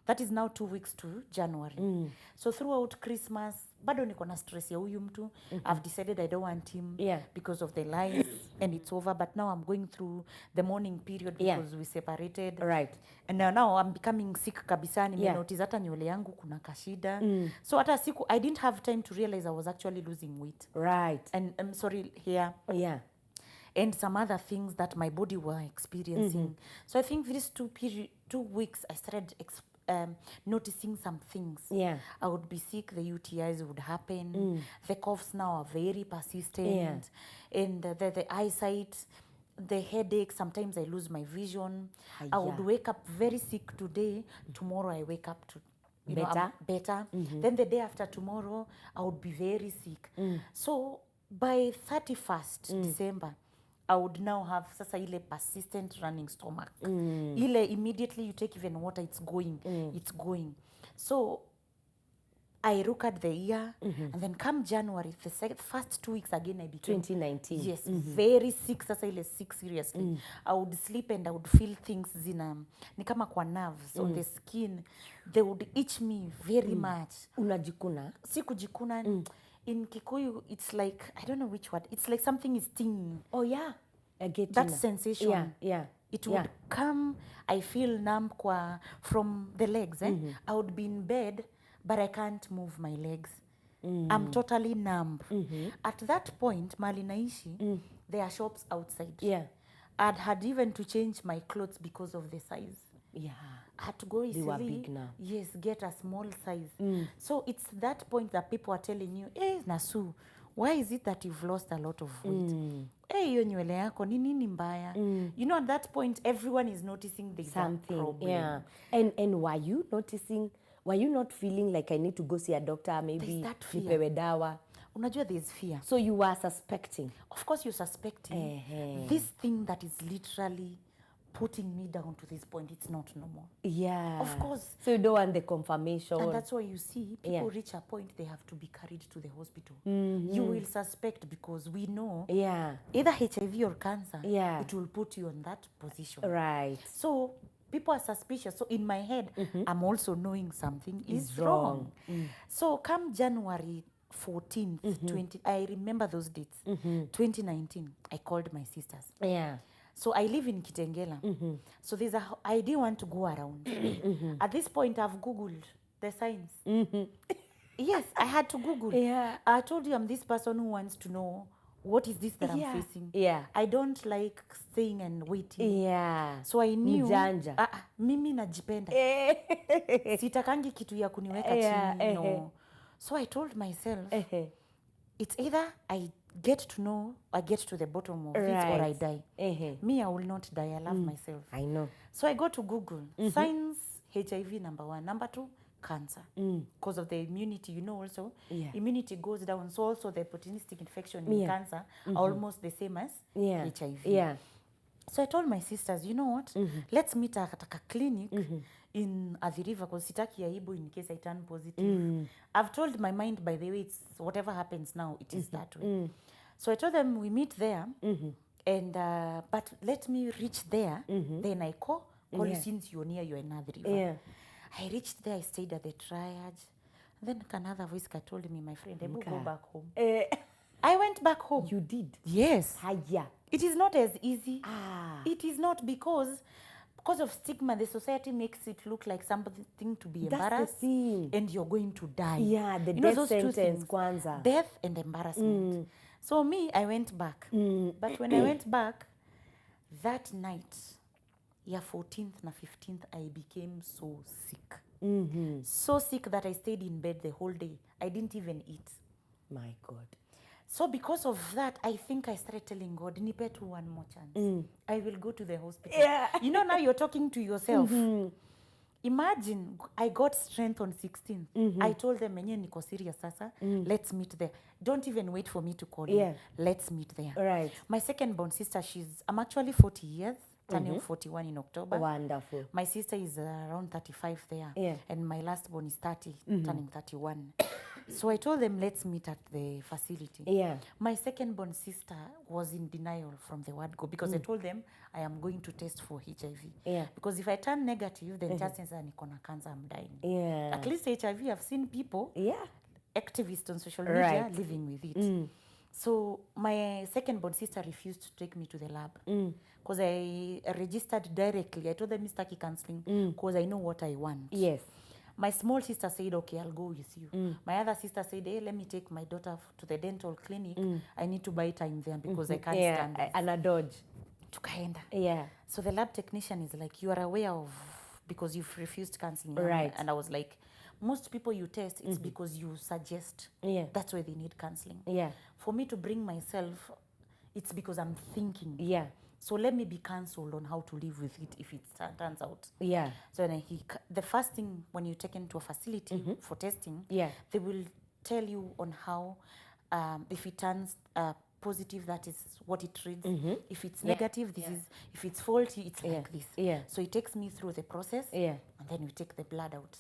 That is now 2 weeks to January. So throughout Christmas, bado niko na stress ya huyu mtu. I've decided I don't want him because of the lies and it's over. But now I'm going through the mourning period because we separated. Right. And now I'm becoming sick kabisa. Nimenotice hata nywele yangu kuna kashida. So hata siku, I didn't have time to realize I was actually losing weight. Right. And I'm sorry, here. Yeah. And some other things that my body were experiencing. So I think these 2 weeks, I started noticing some things. Yeah. I would be sick, the UTIs would happen. The coughs now are very persistent. Yeah. And the eyesight, the headache, sometimes I lose my vision. I would wake up very sick today. Tomorrow I wake up to better. Then the day after tomorrow, I would be very sick. So by 31st December, I would now have sasa ile persistent running stomach. Ile immediately you take even water, it's going. So I look at the year, and then come January, the first 2 weeks again, I became 2019. Yes, very sick. Sasa ile sick seriously. I would sleep and I would feel things ni kama kwa nerves on the skin. They would itch me very much. Unajikuna? Si kujikuna. In Kikuyu, it's like, I don't know which word. It's like something is stinging. Oh, yeah. I get that sensation. Yeah. It would come, I feel numb from the legs. I would be in bed, but I can't move my legs. I'm totally numb. At that point, mali naishi, there are shops outside. Yeah. I'd had even to change my clothes because of the size. Yeah. I had to go easily. They were big now. Yes, get a small size. So it's that point that people are telling you, hey, Nasu, why is it that you've lost a lot of weight? Hey, hiyo nywele yako ni nini mbaya? You know, at that point, everyone is noticing there's something. A problem. Yeah. And were you noticing? Were you not feeling like I need to go see a doctor? Maybe nipewe dawa. Unajua there's fear. So you were suspecting. Of course you're suspecting. This thing that is literally putting me down to this point, it's not normal. Yeah. Of course. So you don't want the confirmation. And that's why you see people reach a point they have to be carried to the hospital. You will suspect because we know either HIV or cancer, it will put you in that position. Right. So people are suspicious. So in my head, I'm also knowing something is wrong. So come January 14th, I remember those dates, 2019, I called my sisters. Yeah. So I live in Kitengela. So I didn't want to go around. At this point, I've Googled the signs. Yes, I had to Google. Yeah. I told you I'm this person who wants to know what is this that I'm facing. Yeah. I don't like staying and waiting. Yeah. So I knew. Mjanja. Mimi najipenda. Sitakangi kitu ya kuniweka chini. No. So I told myself, it's either I get to know, I get to the bottom of this, or I die. Me, I will not die. I love myself. I know. So I go to Google. Signs, HIV, number 1. Number 2, cancer. Because of the immunity, you know also. Immunity goes down. So also the opportunistic infection in cancer are almost the same as HIV. Yeah. So I told my sisters, you know what? Let's meet at a clinic in Athi River because sitaki aibu in case I turn positive. I've told my mind, by the way, it's whatever happens now, it is that way. So I told them we meet there, and but let me reach there, then I call you since you're near, you're in Athi River. Yeah. I reached there, I stayed at the triage. Then another voice told me, my friend, I will go back home. I went back home. You did? Yes. Hiya. It is not as easy. It is not because of stigma, the society makes it look like something to be embarrassed. And you're going to die. Yeah, the death sentence, kwanza. Death and embarrassment. So me, I went back. But when I went back, that night, 14th na 15th, I became so sick. So sick that I stayed in bed the whole day. I didn't even eat. My God. So because of that, I think I started telling God, nipe tu one more chance. I will go to the hospital. Yeah. You know, now you're talking to yourself. Imagine, I got strength on 16th. I told them, menye niko serious sasa, let's meet there. Don't even wait for me to call you. Let's meet there. Right. My second born sister, I'm actually 40 years. turning 41 in October. Wonderful. My sister is around 35 there. Yeah. And my last born is 30, turning 31. So I told them, let's meet at the facility. Yeah. My second born sister was in denial from the word go because I told them I am going to test for HIV. Yeah. Because if I turn negative, then chances are niko na cancer, I'm dying. Yeah. At least HIV, I've seen people, activists on social media, living with it. So my second born sister refused to take me to the lab because I registered directly. I told them, Mr. counseling, because I know what I want. Yes. My small sister said, okay, I'll go with you. My other sister said, hey, let me take my daughter to the dental clinic. I need to buy time there because I can't stand this. And a dodge. Tukaenda. Yeah. So the lab technician is like, you are aware of, because you've refused counseling. Right. And I was like, most people you test, it's because you suggest. Yeah. That's why they need counseling. Yeah. For me to bring myself, it's because I'm thinking. Yeah. So let me be counseled on how to live with it if it turns out. Yeah. So then the first thing when you take into a facility for testing, they will tell you on how, if it turns positive, that is what it reads. If it's negative, this is, if it's faulty, it's like this. Yeah. So it takes me through the process, and then we take the blood out.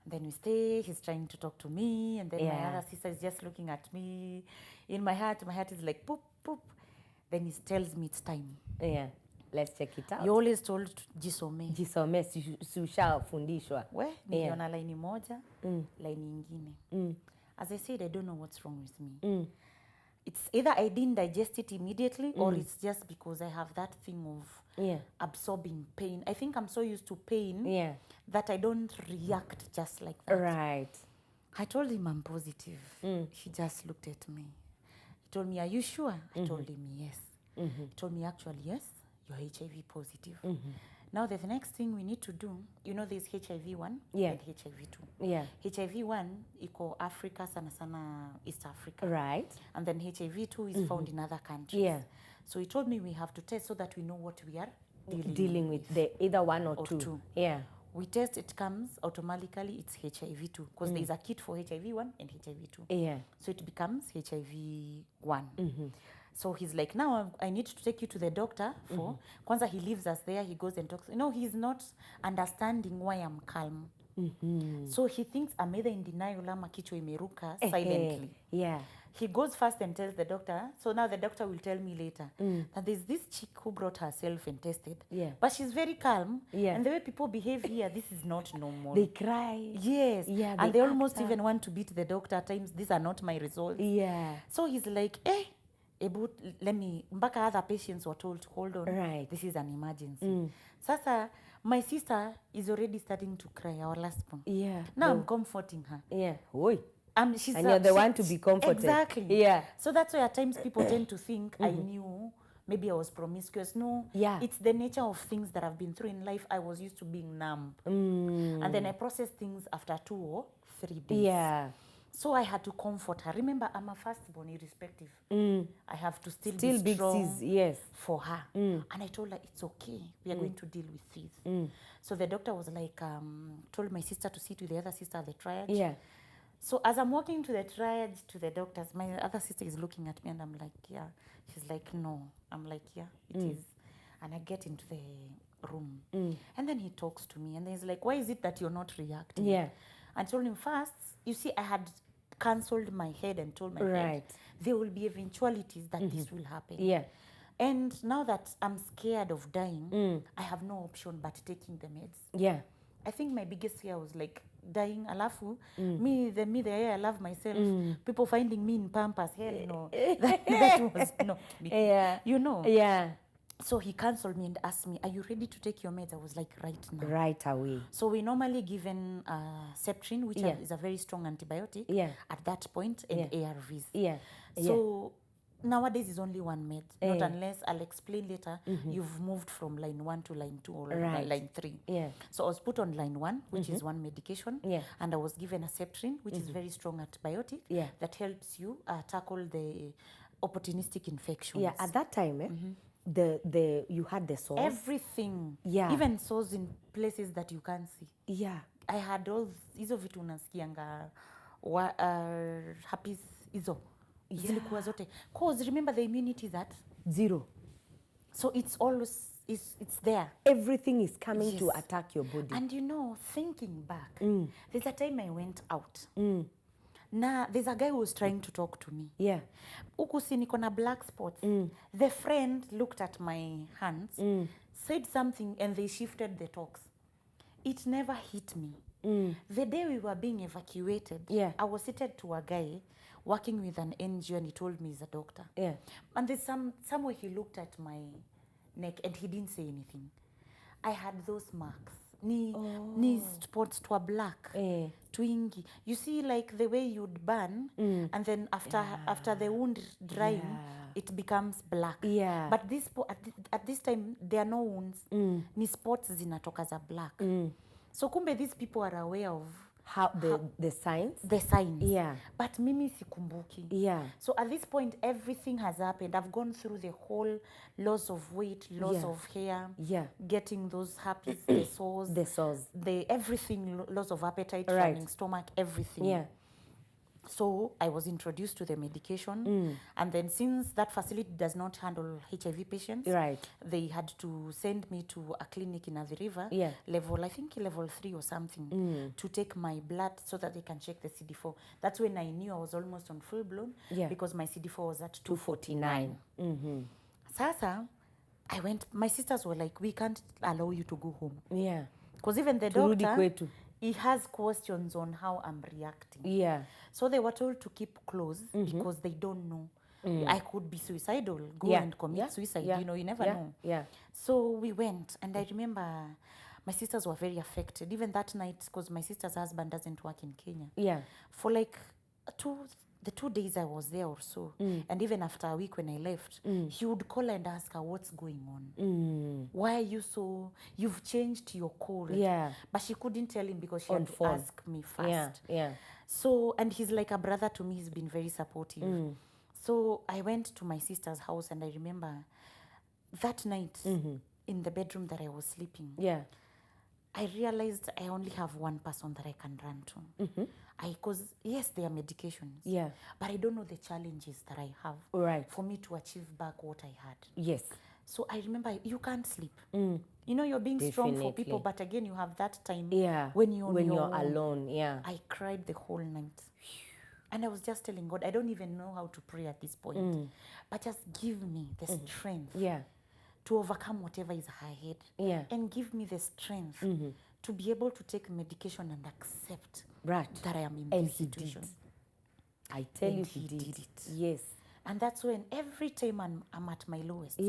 And then we stay, he's trying to talk to me, and then my other sister is just looking at me. In my heart is like, poop, poop. Then he tells me it's time. Yeah. Let's check it out. You always told jisome. Jisome, ushafundishwa. Niliona line moja, line ingine. As I said, I don't know what's wrong with me. It's either I didn't digest it immediately or it's just because I have that thing of absorbing pain. I think I'm so used to pain that I don't react just like that. Right. I told him I'm positive. He just looked at me. He told me, are you sure? I told him yes. He told me, actually, yes, you're HIV positive. Now the next thing we need to do, you know, there's HIV1 and HIV2. Yeah. HIV1 iko Africa, sana East Africa. Right. And then HIV2 is found in other countries. Yeah. So he told me we have to test so that we know what we are dealing with. The either one or two. Yeah. We test, it comes automatically, it's HIV2 because there's a kit for HIV1 and HIV2. Yeah. So it becomes HIV1. So he's like, now I need to take you to the doctor for, kwanza he leaves us there, he goes and talks. You know, he's not understanding why I'm calm. So he thinks I'm either in denial ama kichwa imeruka silently. Yeah. He goes first and tells the doctor. So now the doctor will tell me later that there's this chick who brought herself and tested. Yeah. But she's very calm. Yeah. And the way people behave here, this is not normal. They cry. Yes. Yeah, and they almost even want to beat the doctor at times. These are not my results. Yeah. So he's like, let me, mpaka other patients were told, hold on. Right. This is an emergency. Sasa, my sister is already starting to cry, our last one. Yeah. Now I'm comforting her. Yeah. Oi. She's and you're the one to be comforted. Exactly. Yeah. So that's why at times people tend to think I knew, maybe I was promiscuous. No. Yeah. It's the nature of things that I've been through in life. I was used to being numb. And then I process things after 2 or 3 days. Yeah. So I had to comfort her. Remember, I'm a firstborn, irrespective. I have to still be big strong C's, yes. for her. And I told her, it's okay. We are going to deal with this. So the doctor was like, told my sister to sit with the other sister at the triage. Yeah. So as I'm walking to the triage, to the doctors, my other sister is looking at me and I'm like, yeah. She's like, no. I'm like, yeah, it is. And I get into the room. And then he talks to me and he's like, why is it that you're not reacting? Yeah. I told him first, you see, I had cancelled my head and told my head, there will be eventualities that this will happen. Yeah. And now that I'm scared of dying, I have no option but taking the meds. Yeah. I think my biggest fear was like dying, alafu, me the way I love myself, people finding me in Pampers, hell no. that was not me. Yeah. You know? Yeah. So he cancelled me and asked me, are you ready to take your meds? I was like, right now. Right away. So we normally given Septrin, which is a very strong antibiotic at that point, and ARVs. Yeah. So nowadays is only one med, not unless I'll explain later, you've moved from line 1 to line 2 or line 3. Yeah. So I was put on line 1, which is one medication, and I was given a Septrin, which is very strong antibiotic that helps you tackle the opportunistic infections. Yeah, at that time, you had the sores. Everything. Yeah. Even sores in places that you can't see. Yeah. I had all hizo vitu unasikianga herpes hizo. Zilikuwa zote. Cause remember the immunity is at 0. So it's it's there. Everything is coming to attack your body. And you know, thinking back, there's a time I went out. Now, there's a guy who was trying to talk to me. Yeah. Huku si niko na black spots. The friend looked at my hands, said something, and they shifted the talks. It never hit me. The day we were being evacuated, I was seated to a guy working with an NGO, and he told me he's a doctor. Yeah. And there's somewhere he looked at my neck and he didn't say anything. I had those marks. Ni spots to a black. Twingy. You see, like the way you'd burn, and then after the wound drying, it becomes black. Yeah. But at this time, there are no wounds. Ni spots zinatoka za black. So kumbe these people are aware of the signs. The signs. Yeah. But mimi sikumbuki. Yeah. So at this point, everything has happened. I've gone through the whole loss of weight, loss of hair, getting those herpes, the sores, everything, loss of appetite, running stomach, everything. Yeah. So I was introduced to the medication, and then since that facility does not handle HIV patients, they had to send me to a clinic in Athi River, I think level 3 or something, to take my blood so that they can check the CD4. That's when I knew I was almost on full blown, because my CD4 was at 249. Sasa, I went, my sisters were like, we can't allow you to go home. Yeah. Because even the doctor, he has questions on how I'm reacting. Yeah. So they were told to keep close because they don't know. I could be suicidal, go and commit suicide. You know, you never know. Yeah. So we went, and I remember my sisters were very affected. Even that night, because my sister's husband doesn't work in Kenya. Yeah. For like the 2 days I was there or so, and even after a week when I left, he would call and ask her, what's going on? Why are you you've changed your code? Yeah. But she couldn't tell him because she had to ask me first. Yeah. So, and he's like a brother to me. He's been very supportive. So I went to my sister's house, and I remember that night in the bedroom that I was sleeping, I realized I only have one person that I can run to. Because, yes, there are medications. Yeah. But I don't know the challenges that I have for me to achieve back what I had. Yes. So I remember you can't sleep. You know, you're being strong for people, but again, you have that time when you're alone. Yeah. I cried the whole night. And I was just telling God, I don't even know how to pray at this point. But just give me the strength to overcome whatever is ahead. Yeah. And give me the strength to be able to take medication and accept that I am in this situation. I tell you, he did it. Yes. And that's when every time I'm at my lowest,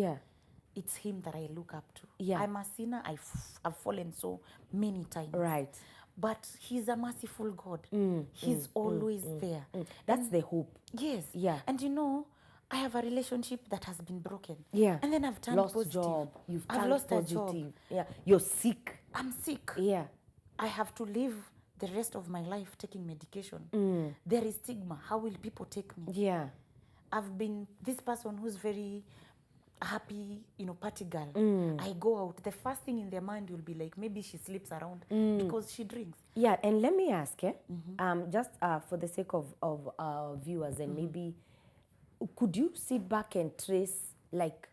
it's him that I look up to. Yeah. I'm a sinner. I've fallen so many times. Right. But he's a merciful God. He's always there. That's the hope. Yes. Yeah. And you know, I have a relationship that has been broken. Yeah. And then I've turned positive. Job. I've lost positive. A job. Yeah. You're sick. I'm sick. Yeah. I have to live the rest of my life taking medication. There is stigma. How will people take me? Yeah. I've been this person who's very happy, you know, party girl. I go out. The first thing in their mind will be like, maybe she sleeps around because she drinks. Yeah. And let me ask, just for the sake of our viewers, and maybe could you sit back and trace, like,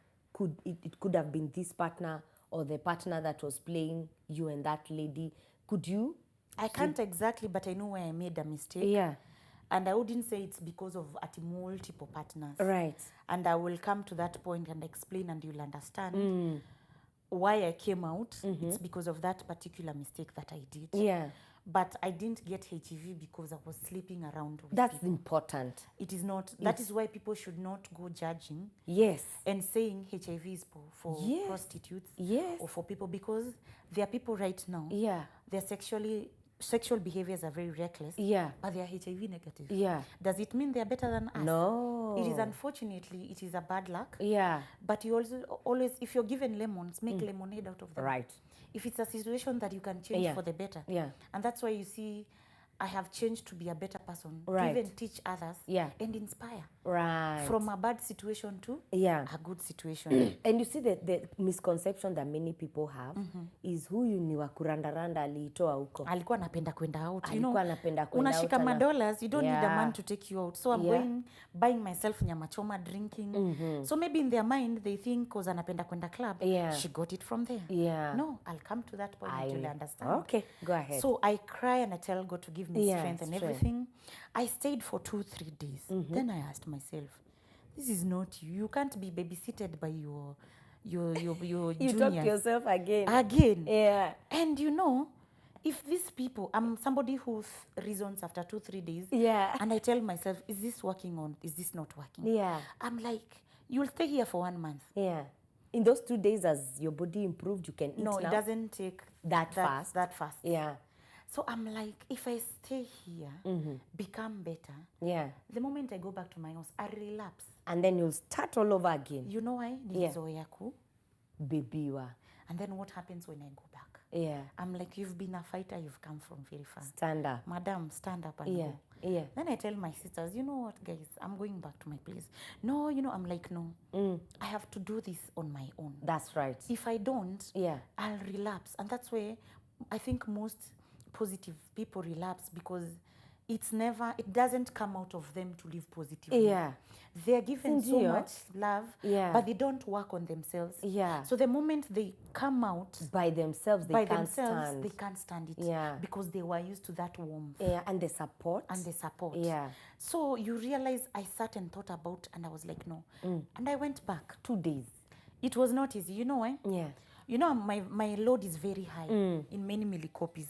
it could have been this partner or the partner that was playing you and that lady? Could you? I can't exactly, but I know where I made a mistake. Yeah. And I wouldn't say it's because of multiple partners. Right. And I will come to that point and explain, and you'll understand why I came out. It's because of that particular mistake that I did. Yeah. But I didn't get HIV because I was sleeping around with That's people. Important. It is not. That is why people should not go judging. Yes. And saying HIV is for prostitutes. Yes. Or for people, because there are people right now. Yeah. They're sexual behaviors are very reckless. Yeah. But they are HIV negative. Yeah. Does it mean they are better than us? No. It is, unfortunately, it is a bad luck. Yeah. But you also always, if you're given lemons, make lemonade out of them. Right. If it's a situation that you can change for the better. Yeah. And that's why you see I have changed to be a better person, Right. to even teach others and inspire. Right. From a bad situation to a good situation. And you see the misconception that many people have is huyu ni wa kurandaranda aliitoa huko. Alikuwa anapenda kwenda out. Alikuwa anapenda kwenda out. Unashika $, you don't need a man to take you out. So I'm going, buying myself nyama choma, drinking. So maybe in their mind, they think because anapenda kwenda club, she got it from there. No, I'll come to that point until I understand. Okay, go ahead. So I cry and I tell God to give me strength and everything. I stayed for 2-3 days. Then I asked myself, this is not you. You can't be babysitted by your you juniors. Talk to yourself again. Yeah. And you know, if these people, I'm somebody who reasons after 2-3 days. And I tell myself, is this working on? Is this not working? I'm like, you'll stay here for 1 month. In those 2 days, as your body improved, you can eat now? No, it doesn't take that fast. So I'm like, if I stay here, become better, the moment I go back to my house, I relapse. And then you'll start all over again. You know why? Nilizoea Bebiwa. And then what happens when I go back? I'm like, you've been a fighter, you've come from very far. Stand up. Madam, stand up and go. Then I tell my sisters, you know what, guys, I'm going back to my place. No, you know, I'm like, no. I have to do this on my own. That's right. If I don't, I'll relapse. And that's where I think most positive people relapse, because it doesn't come out of them to live positively. They're given so much love, but they don't work on themselves. So the moment they come out by themselves, they can't stand it. Because they were used to that warmth. And the support. So you realize, I sat and thought about, and I was like, no. And I went back. 2 days. It was not easy. You know why? You know, my load is very high in many millicopies.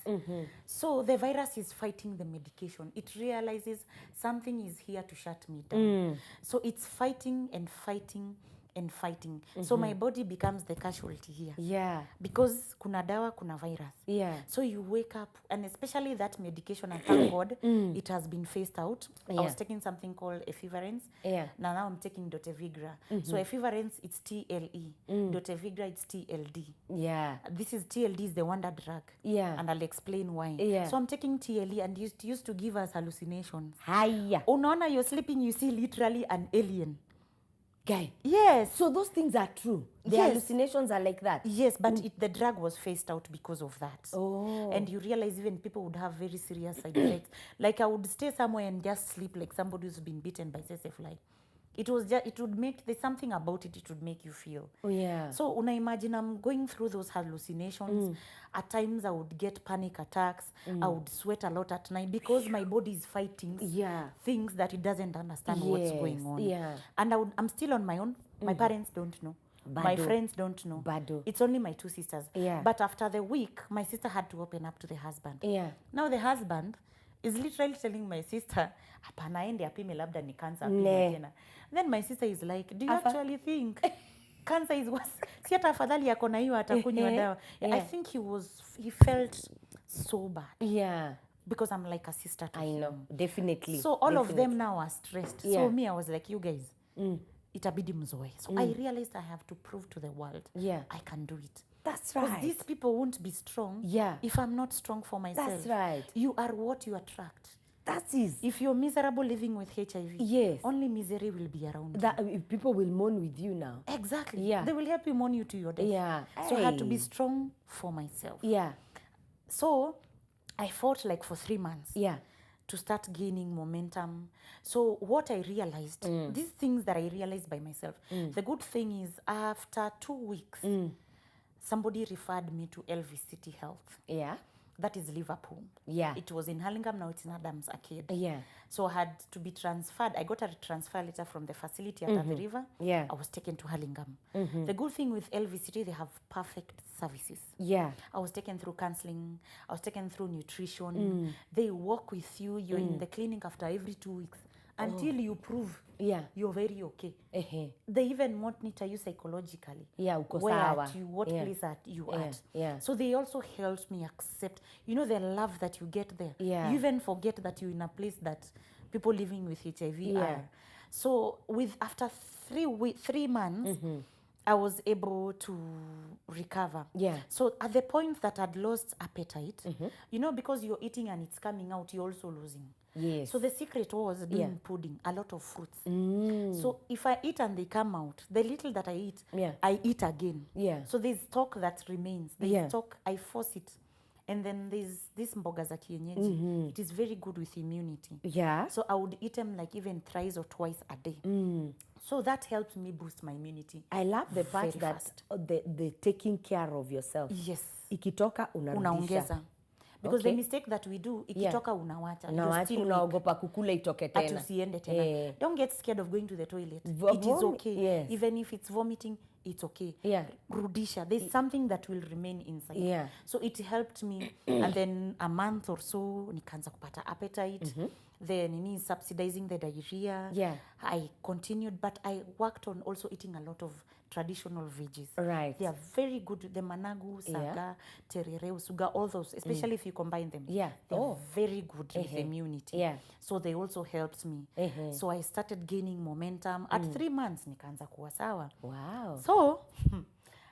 So the virus is fighting the medication. It realizes something is here to shut me down. So it's fighting and fighting and fighting. So my body becomes the casualty here. Because kuna dawa, kuna virus. So you wake up, and especially that medication, and thank God, it has been phased out. I was taking something called efivarance. Now I'm taking Dotevigra. So efivarance, it's TLE. Dotevigra, it's TLD. This is TLD is the wonder drug. And I'll explain why. So I'm taking TLE, and it used to give us hallucinations. Unaona, you're sleeping, you see literally an alien. Guy. Yes. So those things are true. The hallucinations are like that. Yes, but the drug was phased out because of that. And you realize even people would have very serious side effects. Like I would stay somewhere and just sleep like somebody who's been bitten by a fly. It would make, there's something about it, it would make you feel. So una imagine I'm going through those hallucinations. At times I would get panic attacks. I would sweat a lot at night because my body is fighting things that it doesn't understand what's going on. And I'm still on my own. My parents don't know. My friends don't know. It's only my 2 sisters. But after the week, my sister had to open up to the husband. Now the husband is literally telling my sister, hapana, ende apime labda ni cancer apime tena. Then my sister is like, do you actually think cancer is worse? Si hata afadhali yako na hiyo atakunywa dawa. I think he felt so bad. Because I'm like a sister to him. I know, definitely. So all of them now are stressed. So me, I was like, you guys, itabidi mzoe. So I realized I have to prove to the world I can do it. That's right. Because these people won't be strong if I'm not strong for myself. That's right. You are what you attract. That is. If you're miserable living with HIV, only misery will be around you. People will mourn with you now. Exactly. They will help you mourn you to your death. So I had to be strong for myself. So I fought like for 3 months. To start gaining momentum. So what I realized, these things that I realized by myself, the good thing is after 2 weeks, somebody referred me to Elvis City Health. That is Liverpool. It was in Hurlingham, now it's in Adams Arcade. So I had to be transferred. I got a transfer letter from the facility at the river. I was taken to Hurlingham. The good thing with Elvis City, they have perfect services. I was taken through counseling. I was taken through nutrition. They work with you. You're in the clinic after every 2 weeks until you prove you're very okay. They even monitor you psychologically. Where at you, what place are you at. So they also helped me accept, you know, the love that you get there. You even forget that you're in a place that people living with HIV are. So after 3 months, I was able to recover. Yeah. So at the point that I'd lost appetite, you know, because you're eating and it's coming out, you're also losing. Yes. So the secret was doing pudding, a lot of fruits. So if I eat and they come out, the little that I eat, I eat again. Yeah. So there's stock that remains. There's stock, I force it. And then there's this mboga za kienyeji. It is very good with immunity. Yeah. So I would eat them like even thrice or twice a day. So that helped me boost my immunity. I love the part that the taking care of yourself. Yes. Ikitoka unarudisha. Because the mistake that we do, ikitoka unawacha. Unaogopa kukula itoke tena. Atusiende tena. Don't get scared of going to the toilet. It is okay. Yes. Even if it's vomiting, it's okay. Yeah. Rudisha. There's something that will remain inside. Yeah. So it helped me. And then a month or so, nikaanza kupata appetite. Then subsidizing the diarrhea. Yeah. I continued, but I worked on also eating a lot of traditional veggies. Right. They are very good. The managu, saga, terere, usuga, all those, especially if you combine them. Yeah. They are very good with immunity. Yeah. So they also helped me. So I started gaining momentum. At 3 months, nikaanza kuwa sawa. Wow. So,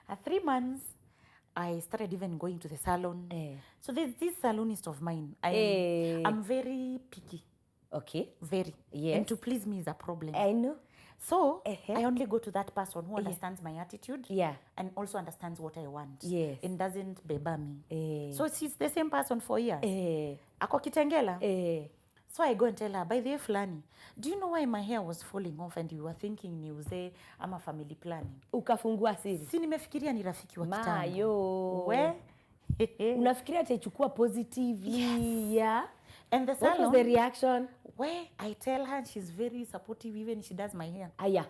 at 3 months, I started even going to the salon. So there's this salonist of mine. I'm very picky. Okay. Very. Yes. And to please me is a problem. I know. So, I only go to that person who understands my attitude Yeah. and also understands what I want. Yes. And doesn't beba me. So, she's the same person for years. Ako kitengela. So, I go and tell her, by the way, Fulani, do you know why my hair was falling off and you were thinking niuze ama family planning? Ukafungua siri. Si nimefikiria ni rafiki wa kitambo. Mayo. We? Unafikiria atachukua positively. Yes. Yeah. And the salon, what was the reaction? Where I tell her she's very supportive even she does my hair. Aya.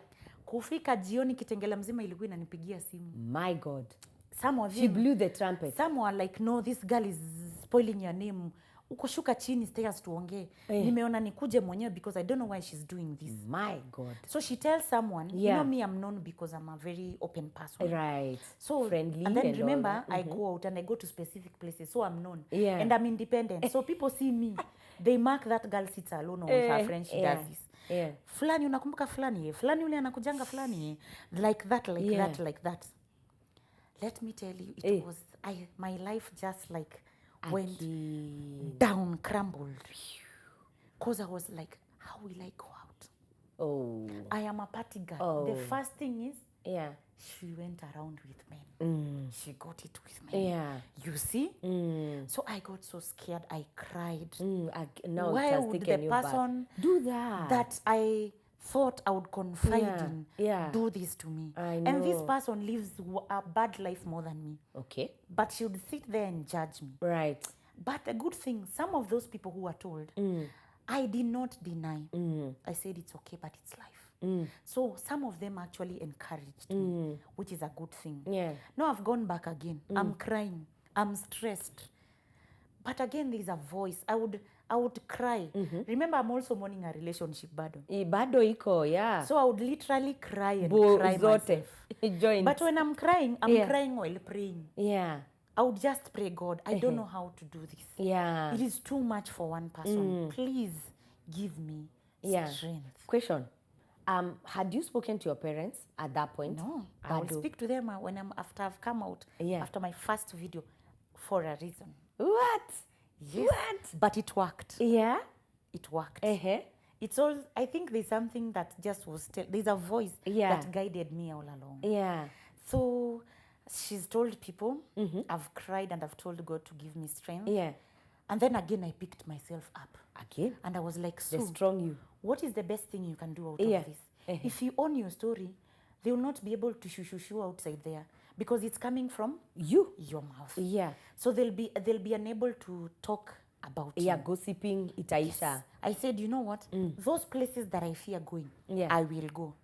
Kufika jioni kitengela mzima ilikuwa inanipigia simu. My God. Some of She them, blew the trumpet. some were like, no, this girl is spoiling your name. Ukoshuka chini stairs tuongee. Nimeona nikuje mwenyewe because I don't know why she's doing this. My God. So she tells someone, you know me, I'm known because I'm a very open person. Right. So friendly. And then remember, I go out and I go to specific places. So I'm known. Yeah. And I'm independent. So people see me. They mark that girl sits alone or with her friend, she does this. Yeah. Fulani unakumbuka fulani. Fulani ule anakujanga fulani. Like that, like that, like that. Let me tell you, it was, my life just like went down, crumbled. Because I was like, how will I go out? Oh. I am a party girl. The first thing is, she went around with men. She got it with men. Yeah. You see? So I got so scared. I cried. Now why would the person do that I thought I would confide in do this to me? I know. And this person lives a bad life more than me. Okay. But she would sit there and judge me. Right. But the good thing, some of those people who were told, I did not deny. I said, it's okay, but it's life. So some of them actually encouraged me, which is a good thing. Yeah. Now I've gone back again. I'm crying. I'm stressed. But again, there's a voice. I would cry. Remember, I'm also mourning a relationship bado. Bado iko, yeah. So I would literally cry and cry myself. But when I'm crying crying while praying. Yeah. I would just pray, God, I don't know how to do this. Yeah. It is too much for one person. Please give me strength. Question. Had you spoken to your parents at that point? No. I will speak to them after I've come out, after my first video, for a reason. What? Yes. What? But it worked. Yeah? It worked. It's all, I think there's something that just was, there's a voice that guided me all along. Yeah. So she's told people, I've cried and I've told God to give me strength. Yeah. And then again, I picked myself up. Again? And I was like, the strong you. What is the best thing you can do out of this? If you own your story, they will not be able to shoo outside there because it's coming from your mouth. Yeah. So they'll be unable to talk about you. Gossiping itaisha. Yes. I said, you know what? Those places that I fear going, I will go.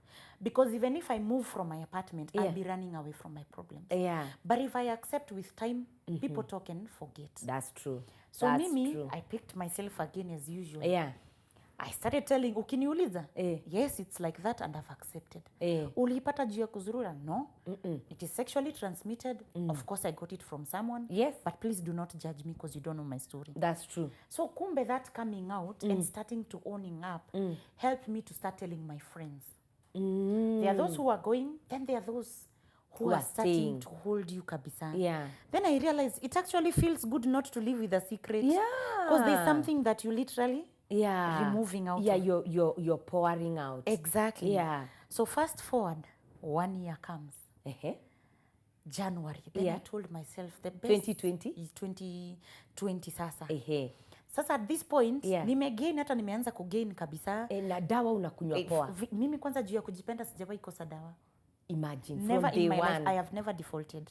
Because even if I move from my apartment, I'll be running away from my problems. Yeah. But if I accept with time, people talk and forget. That's true. So I picked myself again as usual. Yeah. I started telling, ukiniuliza, yes, it's like that and I've accepted. Ulipata juu ya kuzurura? No. It is sexually transmitted. Of course, I got it from someone. Yes. But please do not judge me because you don't know my story. That's true. So kumbe that coming out and starting to owning up helped me to start telling my friends. There are those who are going, then there are those who are starting to hold you kabisa. Yeah. Then I realized it actually feels good not to live with a secret. Yeah. Because there's something that you literally removing out. Yeah, you're pouring out. Exactly. Yeah. So fast forward, 1 year comes. January. Then I told myself the best 2020 is 2020 sasa. Sasa at this point nimegain, hata nimeanza kugain kabisa. Na dawa unakunywa poa. Mimi kwanza juu ya kujipenda sijawahi kosa dawa. Imagine, never from day in my one. life I have never defaulted.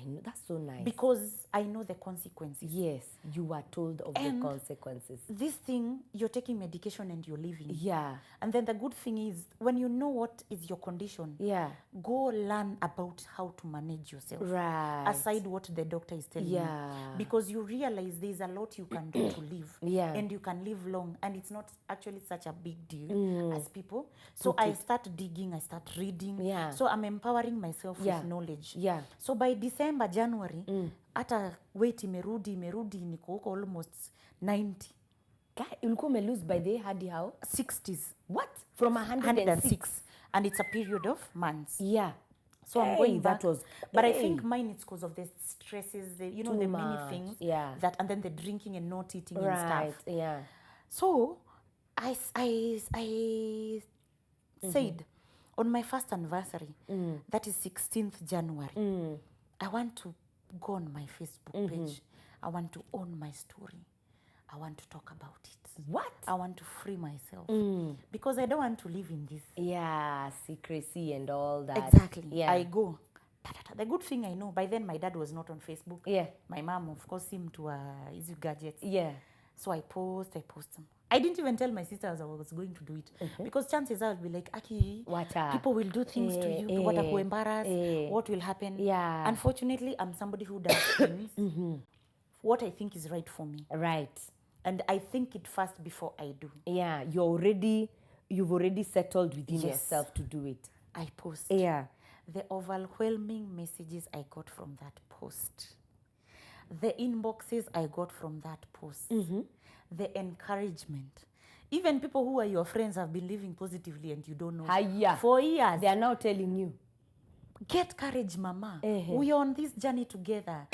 I know, that's so nice. Because I know the consequences. Yes, you are told of the consequences. This thing, you're taking medication and you're living. Yeah. And then the good thing is, when you know what is your condition, go learn about how to manage yourself. Right. Aside what the doctor is telling you. Because you realize there's a lot you can do to live. And you can live long. And it's not actually such a big deal as people. So I start digging, I start reading. So I'm empowering myself with knowledge. So by December, January, hata weight imerudi niko huko almost 90. Ulikuwa umelose by the hadi how? 60s. What? From 106. And it's a period of months. Yeah. So I'm going back. But I think mine is because of the stresses, the many things. That, and then the drinking and not eating and stuff. Yeah. So I said, on my first anniversary, that is 16th January, I want to go on my Facebook page. I want to own my story. I want to talk about it. What? I want to free myself. Because I don't want to live in this. Yeah, secrecy and all that. Exactly. Yeah. I go. The good thing I know, by then my dad was not on Facebook. Yeah. My mom, of course, seemed to use gadgets. Yeah. So I post them. I didn't even tell my sisters I was going to do it. Because chances are I'll be like, Aki, people will do things to you. What will embarrass? What will happen? Yeah. Unfortunately, I'm somebody who does things what I think is right for me. Right. And I think it first before I do. Yeah, you've already settled within yourself to do it. I post. Yeah. The overwhelming messages I got from that post. The inboxes I got from that post. The encouragement. Even people who are your friends have been living positively and you don't know. For years. They are now telling you. Get courage, mama. We are on this journey together.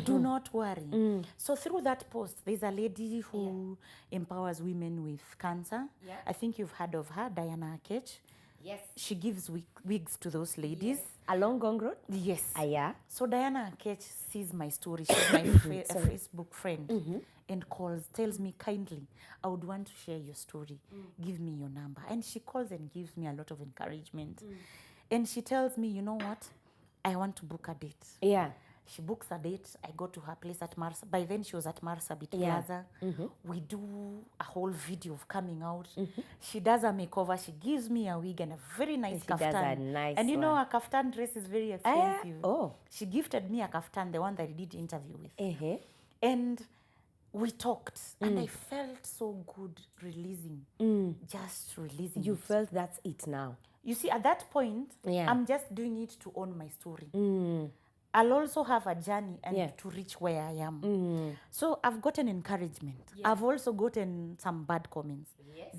Do not worry. So through that post, there's a lady who empowers women with cancer. I think you've heard of her, Diana Akech. Yes. She gives wigs to those ladies. Along Gong Road? Yes. Yeah. So Diana Akech sees my story. She's my a Facebook friend and tells me kindly, I would want to share your story. Give me your number. And she calls and gives me a lot of encouragement. And she tells me, you know what? I want to book a date. Yeah. She books a date. I go to her place at Marsa. By then, she was at Marsabit Plaza. We do a whole video of coming out. She does a makeover. She gives me a wig and a very nice kaftan. Does a nice and you know, a kaftan dress is very expensive. Oh. She gifted me a kaftan, the one that I did interview with. And we talked. And I felt so good releasing. Just releasing. You felt that's it now. You see, at that point, I'm just doing it to own my story. I'll also have a journey and to reach where I am. So I've gotten encouragement. I've also gotten some bad comments.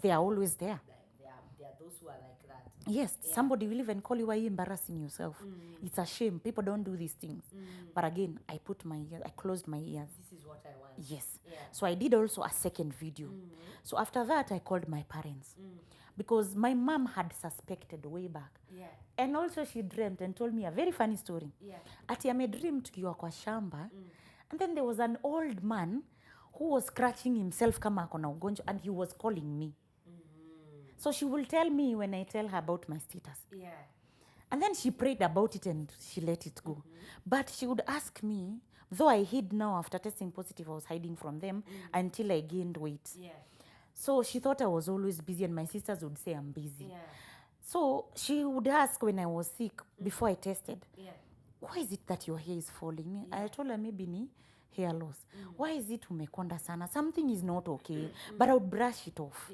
They are always there. There are those who are like that. Yes, somebody will even call you, why are you embarrassing yourself? It's a shame. People don't do these things. But again, I closed my ears. This is what I want. Yes. So I did also a second video. So after that, I called my parents. Because my mom had suspected way back. And also she dreamt and told me a very funny story. Ati amedream tukiwa kwa shamba. And then there was an old man who was scratching himself kama akona ugonjwa and he was calling me. So she will tell me when I tell her about my status. And then she prayed about it and she let it go. But she would ask me, though I hid now after testing positive, I was hiding from them until I gained weight. So she thought I was always busy and my sisters would say I'm busy. So she would ask when I was sick before I tested, why is it that your hair is falling? I told her maybe ni hair loss. Why is it umekonda sana? Something is not okay. But I would brush it off.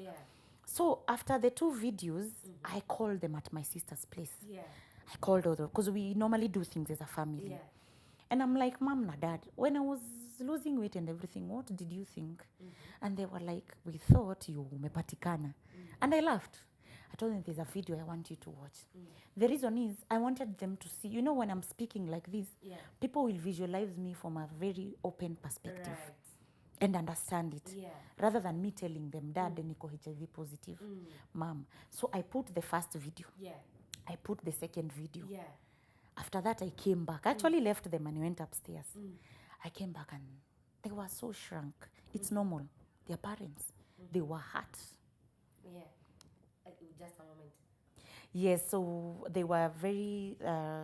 So after the 2 videos, I called them at my sister's place. I called her because we normally do things as a family. And I'm like, Mom na Dad, when I was losing weight and everything, what did you think? And they were like, we thought you umepatikana. And I laughed. I told them there's a video I want you to watch. The reason is I wanted them to see, you know, when I'm speaking like this, people will visualize me from a very open perspective. And understand it, rather than me telling them, Dad, niko HIV positive, Mom. So I put the first video. I put the second video. After that, I came back. I actually left them and went upstairs. I came back and they were so shrunk. It's normal. Their parents, they were hurt. Just a moment. Yes, so they were very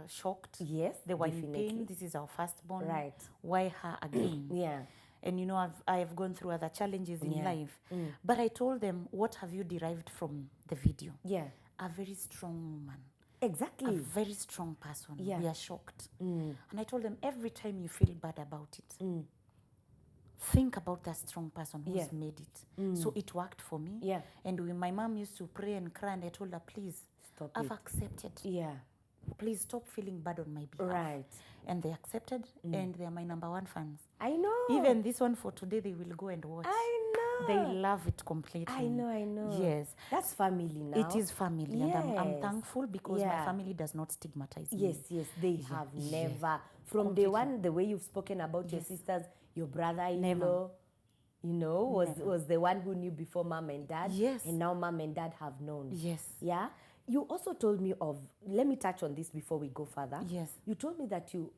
shocked. Yes, they were definitely. in pain. This is our firstborn. Right. Why her again? And you know, I've gone through other challenges in life. But I told them, what have you derived from the video? A very strong woman. Exactly. A very strong person. We are shocked. And I told them, every time you feel bad about it, think about that strong person who's made it. So it worked for me. And when my mom used to pray and cry, and I told her, please, I've accepted. Please stop feeling bad on my behalf. And they accepted, and they are my #1 fans. I know. Even this one for today, they will go and watch. I know. They love it completely. I know. Yes. That's family now. It is family. And I'm thankful because my family does not stigmatize me. Yes, they have never. From day one, the way you've spoken about your sisters, your brother-in-law, you know, was the one who knew before mom and dad. And now mom and dad have known. Yeah. You also told me of, let me touch on this before we go further. You told me that you,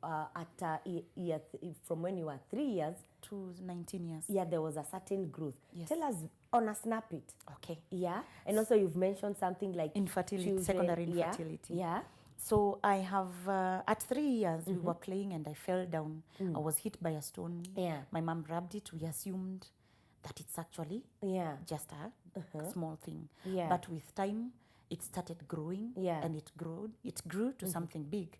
from when you were 3 years to 19 years. There was a certain growth. Tell us on a snap it. Okay. And also you've mentioned something like infertility, children, secondary infertility. So I have, at 3 years, we were playing and I fell down. I was hit by a stone. My mom grabbed it. We assumed that it's actually just a small thing. But with time, it started growing and it grew to something big.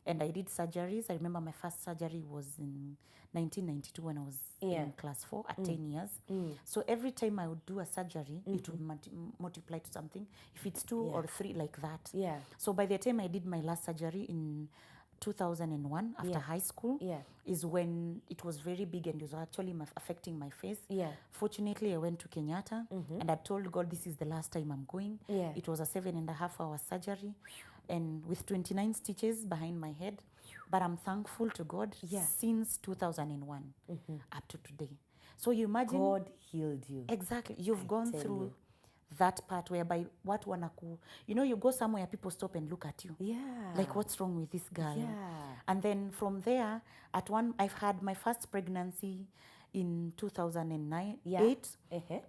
And I did surgeries. I remember my first surgery was in 1992 when I was in class 4 at 10 years. So every time I would do a surgery, it would multiply to something. If it's 2 or 3 like that. So by the time I did my last surgery in 2001 after high school is when it was very big and it was actually affecting my face. Fortunately, I went to Kenyatta and I told God, this is the last time I'm going. It was a 7.5-hour surgery and with 29 stitches behind my head. But I'm thankful to God since 2001 up to today. So you imagine God healed you. Exactly. You've gone through that part whereby what wanaku, you know, you go somewhere, people stop and look at you. Like, what's wrong with this girl? And then from there, I've had my first pregnancy in 2009.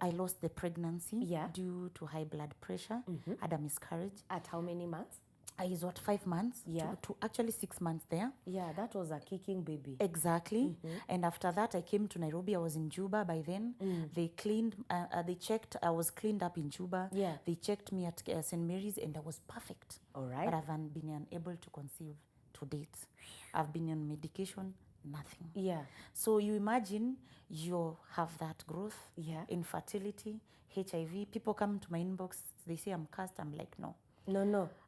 I lost the pregnancy due to high blood pressure. Had a miscarriage. At how many months? I was 5 months to actually 6 months there. That was a kicking baby. Exactly. And after that, I came to Nairobi. I was in Juba by then. They cleaned, they checked, I was cleaned up in Juba. They checked me at St. Mary's and I was perfect. But I've been unable to conceive to date. I've been on medication, nothing. So you imagine you have that growth, infertility, HIV. People come to my inbox, they say I'm cursed. I'm like, no.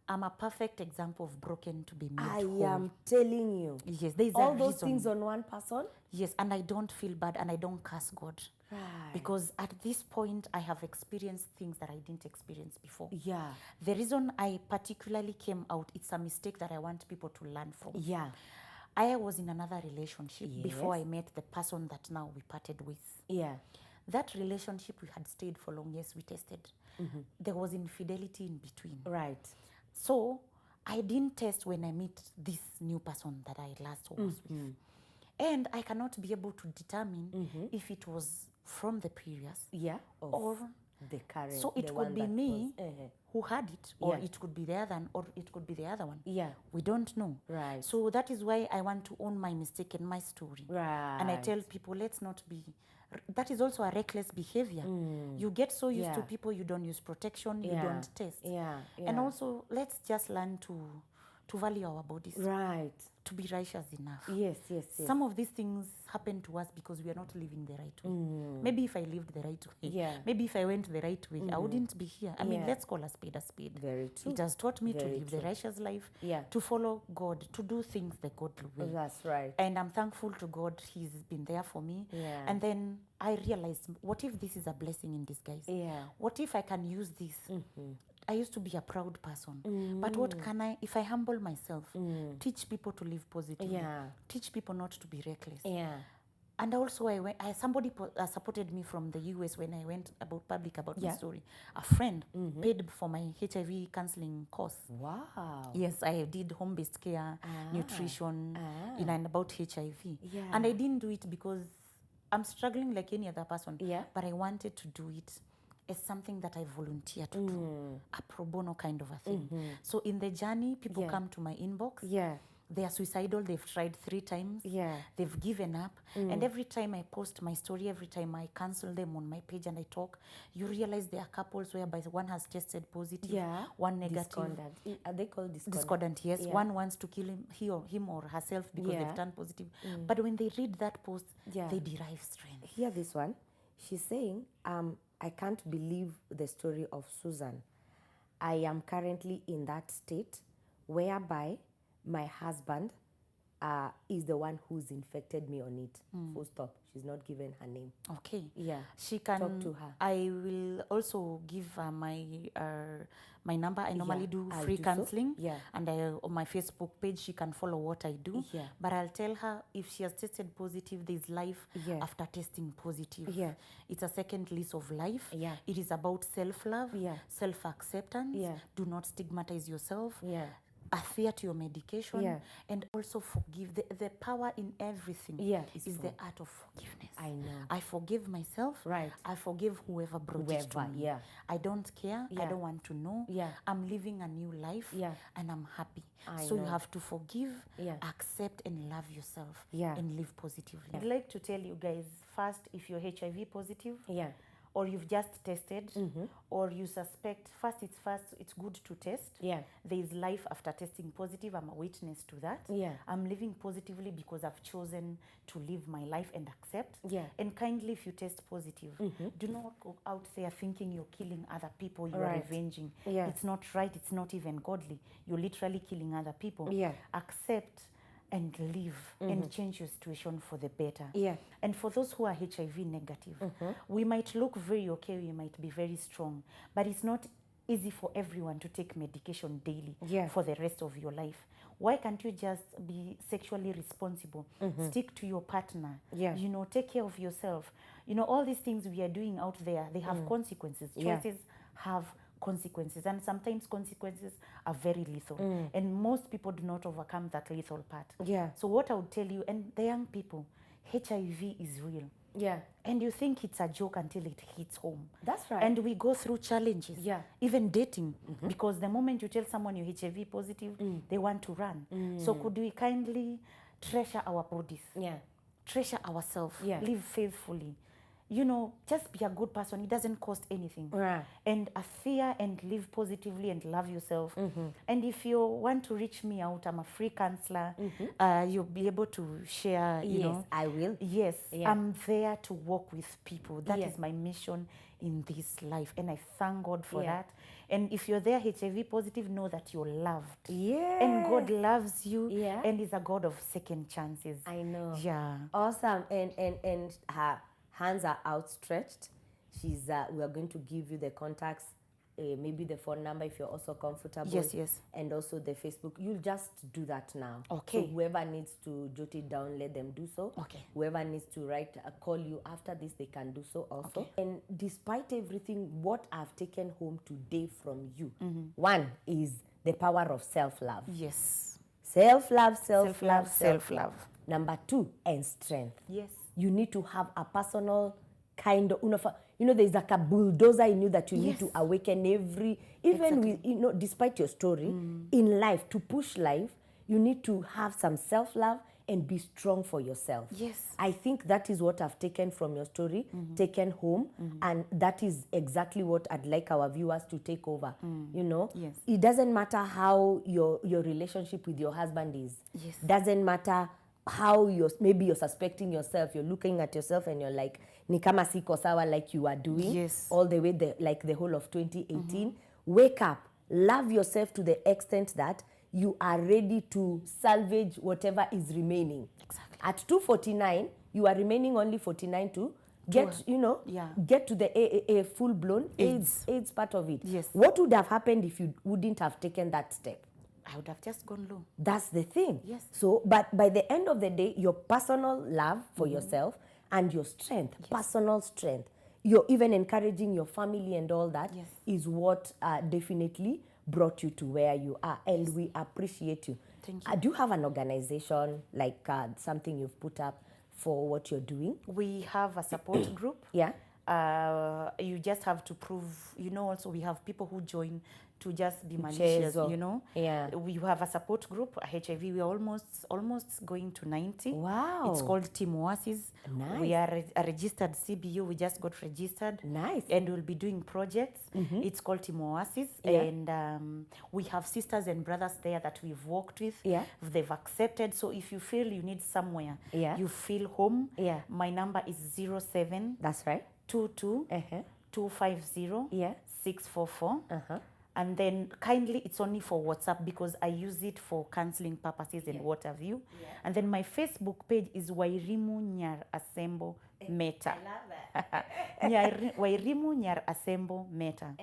I'm a perfect example of broken to be made whole. I am telling you. Yes, there is all those things on one person. Yes, and I don't feel bad and I don't curse God. Because at this point, I have experienced things that I didn't experience before. The reason I particularly came out, it's a mistake that I want people to learn from. I was in another relationship before I met the person that now we parted with. That relationship, we had stayed for long. Yes, we tested. There was infidelity in between. So I didn't test when I meet this new person that I last was with. And I cannot be able to determine if it was from the previous or the current. So it could be me who had it, or it could be the other, or it could be the other one. We don't know. So that is why I want to own my mistake and my story. And I tell people, let's not be. That is also a reckless behavior. You get so used to people, you don't use protection, you don't test. And also, let's just learn to value our bodies. To be righteous enough. Some of these things happen to us because we are not living the right way. Maybe if I lived the right way, maybe if I went the right way, I wouldn't be here. I mean, let's call a spade a spade. Very true. It has taught me to live the righteous life, to follow God, to do things the godly way. That's right. And I'm thankful to God. He's been there for me. And then I realized, what if this is a blessing in disguise? What if I can use this I used to be a proud person. But what can I, if I humble myself, teach people to live positively, teach people not to be reckless. And also, somebody supported me from the US when I went public about my story. A friend paid for my HIV counseling course. Wow. Yes, I did home-based care, nutrition, and about HIV. And I didn't do it because I'm struggling like any other person. But I wanted to do it as something that I volunteer to do, a pro bono kind of a thing. So in the journey, people come to my inbox. They are suicidal. They've tried 3 times. They've given up. And every time I post my story, every time I cancel them on my page and I talk, you realize there are couples whereby one has tested positive, one negative. Discordant. Are they called discordant? Discordant, yes. One wants to kill him or herself because they've turned positive. But when they read that post, they derive strength. Hear this one. She's saying, I can't believe the story of Susan. I am currently in that state whereby my husband is the one who's infected me on it. Full stop. She's not given her name. Okay. Yeah. She can talk to her. I will also give my number. I normally do free counseling. So. And on my Facebook page, she can follow what I do. But I'll tell her if she has tested positive, there's life after testing positive. It's a second lease of life. It is about self-love, self-acceptance. Do not stigmatize yourself. Adhere to your medication and also forgive. The power in everything is the art of forgiveness. I know. I forgive myself. I forgive whoever brought it to me. I don't care. I don't want to know. I'm living a new life and I'm happy. So you have to forgive, accept and love yourself and live positively. I'd like to tell you guys first, if you're HIV positive, or you've just tested, or you suspect, first, it's good to test. There is life after testing positive. I'm a witness to that. I'm living positively because I've chosen to live my life and accept. And kindly, if you test positive, do not go out there thinking you're killing other people, you're avenging. It's not right, it's not even godly. You're literally killing other people. Accept and live and change your situation for the better. And for those who are HIV negative, we might look very okay, we might be very strong, but it's not easy for everyone to take medication daily for the rest of your life. Why can't you just be sexually responsible? Stick to your partner. You know, take care of yourself. You know, all these things we are doing out there, they have consequences. Choices have consequences, and sometimes consequences are very lethal, and most people do not overcome that lethal part. So what I would tell you, and the young people, HIV is real. And you think it's a joke until it hits home. That's right. And we go through challenges, even dating, because the moment you tell someone you're HIV positive, they want to run. So could we kindly treasure our bodies, treasure ourselves, live faithfully, you know, just be a good person. It doesn't cost anything. And adhere and live positively and love yourself. And if you want to reach me out, I'm a free counselor. You'll be able to share, you know. I will. Yes, I'm there to work with people. That is my mission in this life. And I thank God for that. And if you're there HIV positive, know that you're loved. And God loves you and is a God of second chances. I know. Awesome. And her hands are outstretched. She's we are going to give you the contacts, maybe the phone number if you're also comfortable. And also the Facebook. You'll just do that now. So whoever needs to jot it down, let them do so. Whoever needs to write a call you after this, they can do so also. And despite everything, what I've taken home today from you, one is the power of self-love. Self-love, self-love, self-love. Number 2, and strength. You need to have a personal kind of, you know, there's like a bulldozer in you that you need to awaken even with, you know, despite your story, in life, to push life, you need to have some self-love and be strong for yourself. I think that is what I've taken from your story, taken home, and that is exactly what I'd like our viewers to take over. You know, it doesn't matter how your relationship with your husband is. Doesn't matter how maybe you're suspecting yourself, you're looking at yourself and you're like, ni kama siko sawa, like you are doing all the way like the whole of 2018. Wake up, love yourself to the extent that you are ready to salvage whatever is remaining. At 249, you are remaining only 49 to get, you know, get to the a full-blown AIDS part of it. Yes. What would have happened if you wouldn't have taken that step? I would have just gone low. That's the thing. Yes. So, but by the end of the day, your personal love for yourself and your strength, personal strength, you're even encouraging your family and all that is what definitely brought you to where you are. And we appreciate you. Thank you. Do you have an organization, like something you've put up for what you're doing? We have a support group. Yeah. You just have to prove, you know, also we have people who join to just be malicious, you know. Yeah. We have a support group, HIV. We are almost going to 90. Wow. It's called Team Oasis. Nice. We are a registered CBU. We just got registered. Nice. And we'll be doing projects. It's called Team Oasis. Yeah. And we have sisters and brothers there that we've worked with. Yeah. They've accepted. So if you feel you need somewhere, you feel home, my number is 07. That's right. 22 250 644. And then kindly, it's only for WhatsApp because I use it for counseling purposes and what have you. And then my Facebook page is Wairimu Nyar Asembo Meta. I love that. Wairimu Nyar Asembo Meta.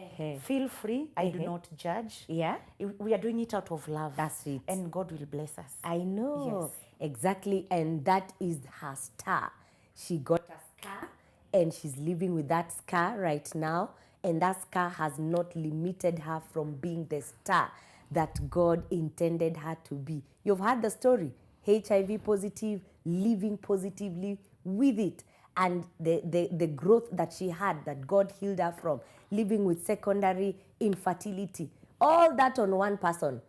Feel free. I do not judge. Yeah. We are doing it out of love. That's it. And God will bless us. I know. Yes. Exactly. And that is her star. She got a scar and she's living with that scar right now. And that scar has not limited her from being the star that God intended her to be. You've heard the story. HIV positive, living positively with it. And the growth that she had, that God healed her from, living with secondary infertility. All that on one person.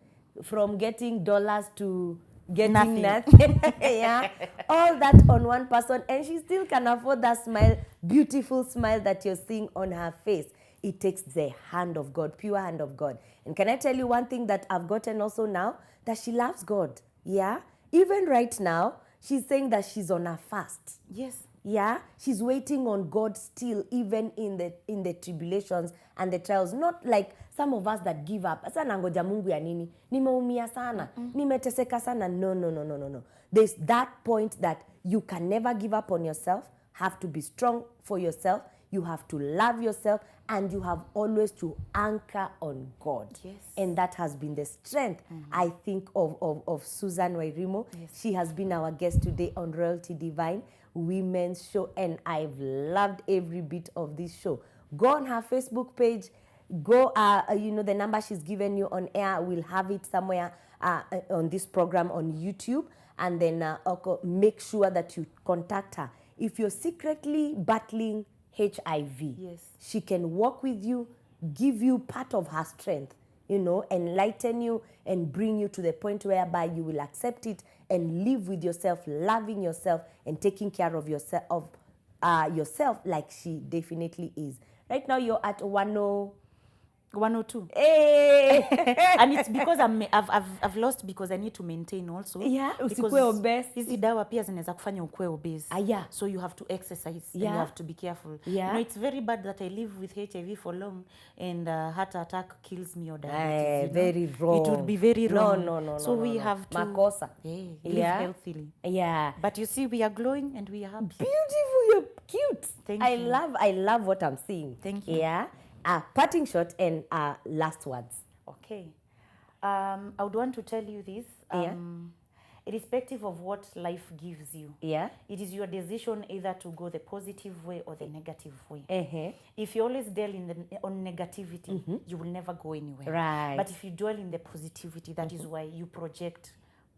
From getting dollars to getting nothing. Yeah. All that on one person. And she still can afford that smile, beautiful smile that you're seeing on her face. It takes the hand of God, pure hand of God. And can I tell you one thing that I've gotten also now? That she loves God. Yeah. Even right now, she's saying that she's on a fast. Yes. Yeah. She's waiting on God still, even in the tribulations and the trials. Not like some of us that give up. Asa nangoja Mungu ya nini? Nimeumia sana. Nimeteseka sana. No. There's that point that you can never give up on yourself. Have to be strong for yourself. You have to love yourself, and you have always to anchor on God. Yes. And that has been the strength, I think, of Susan Wairimu. Yes. She has been our guest today on Royalty Divine Women's Show, and I've loved every bit of this show. Go on her Facebook page. Go, the number she's given you on air. We'll have it somewhere on this program on YouTube. And then make sure that you contact her. If you're secretly battling HIV, she can walk with you, give you part of her strength, enlighten you and bring you to the point whereby you will accept it and live with yourself, loving yourself and taking care of yourself, like she definitely is. Right now you're at 102. Hey! And it's because I've lost because I need to maintain also. Yeah, usikue obese. Hizi dawa pia zinaweza kufanya ukue obese. So you have to exercise and you have to be careful. It's very bad that I live with HIV for long and heart attack kills me or diabetes. Very wrong. It would be very wrong. No. So we have to Makosa. Live healthily. Yeah. But you see, we are glowing and we are happy. Beautiful, you're cute. Thank you. I love what I'm seeing. Thank you. Yeah. Parting shot and last words. Okay. I would want to tell you this. Irrespective of what life gives you, it is your decision either to go the positive way or the negative way. If you always dwell on negativity, you will never go anywhere. Right. But if you dwell in the positivity, that is why you project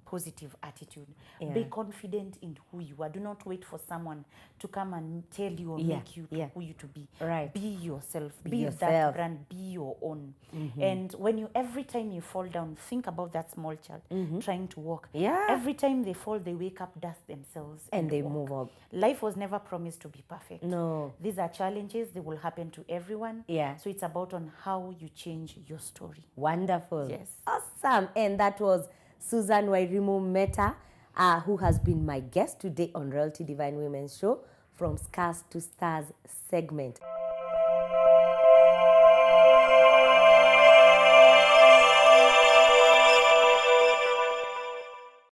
positive attitude. Be confident in who you are. Do not wait for someone to come and tell you or make you who you to be. Right. Be yourself. Be Be yourself. that brand. Be your own. And when every time you fall down, think about that small child trying to walk. Every time they fall, they wake up, dust themselves, and they walk. move up. Life was never promised to be perfect. No. These are challenges. They will happen to everyone. So it's about on how you change your story. Wonderful. Yes. Awesome. And that was Susan Wairimu Meta, who has been my guest today on Royalty Divine Women's Show from Scars to Stars segment.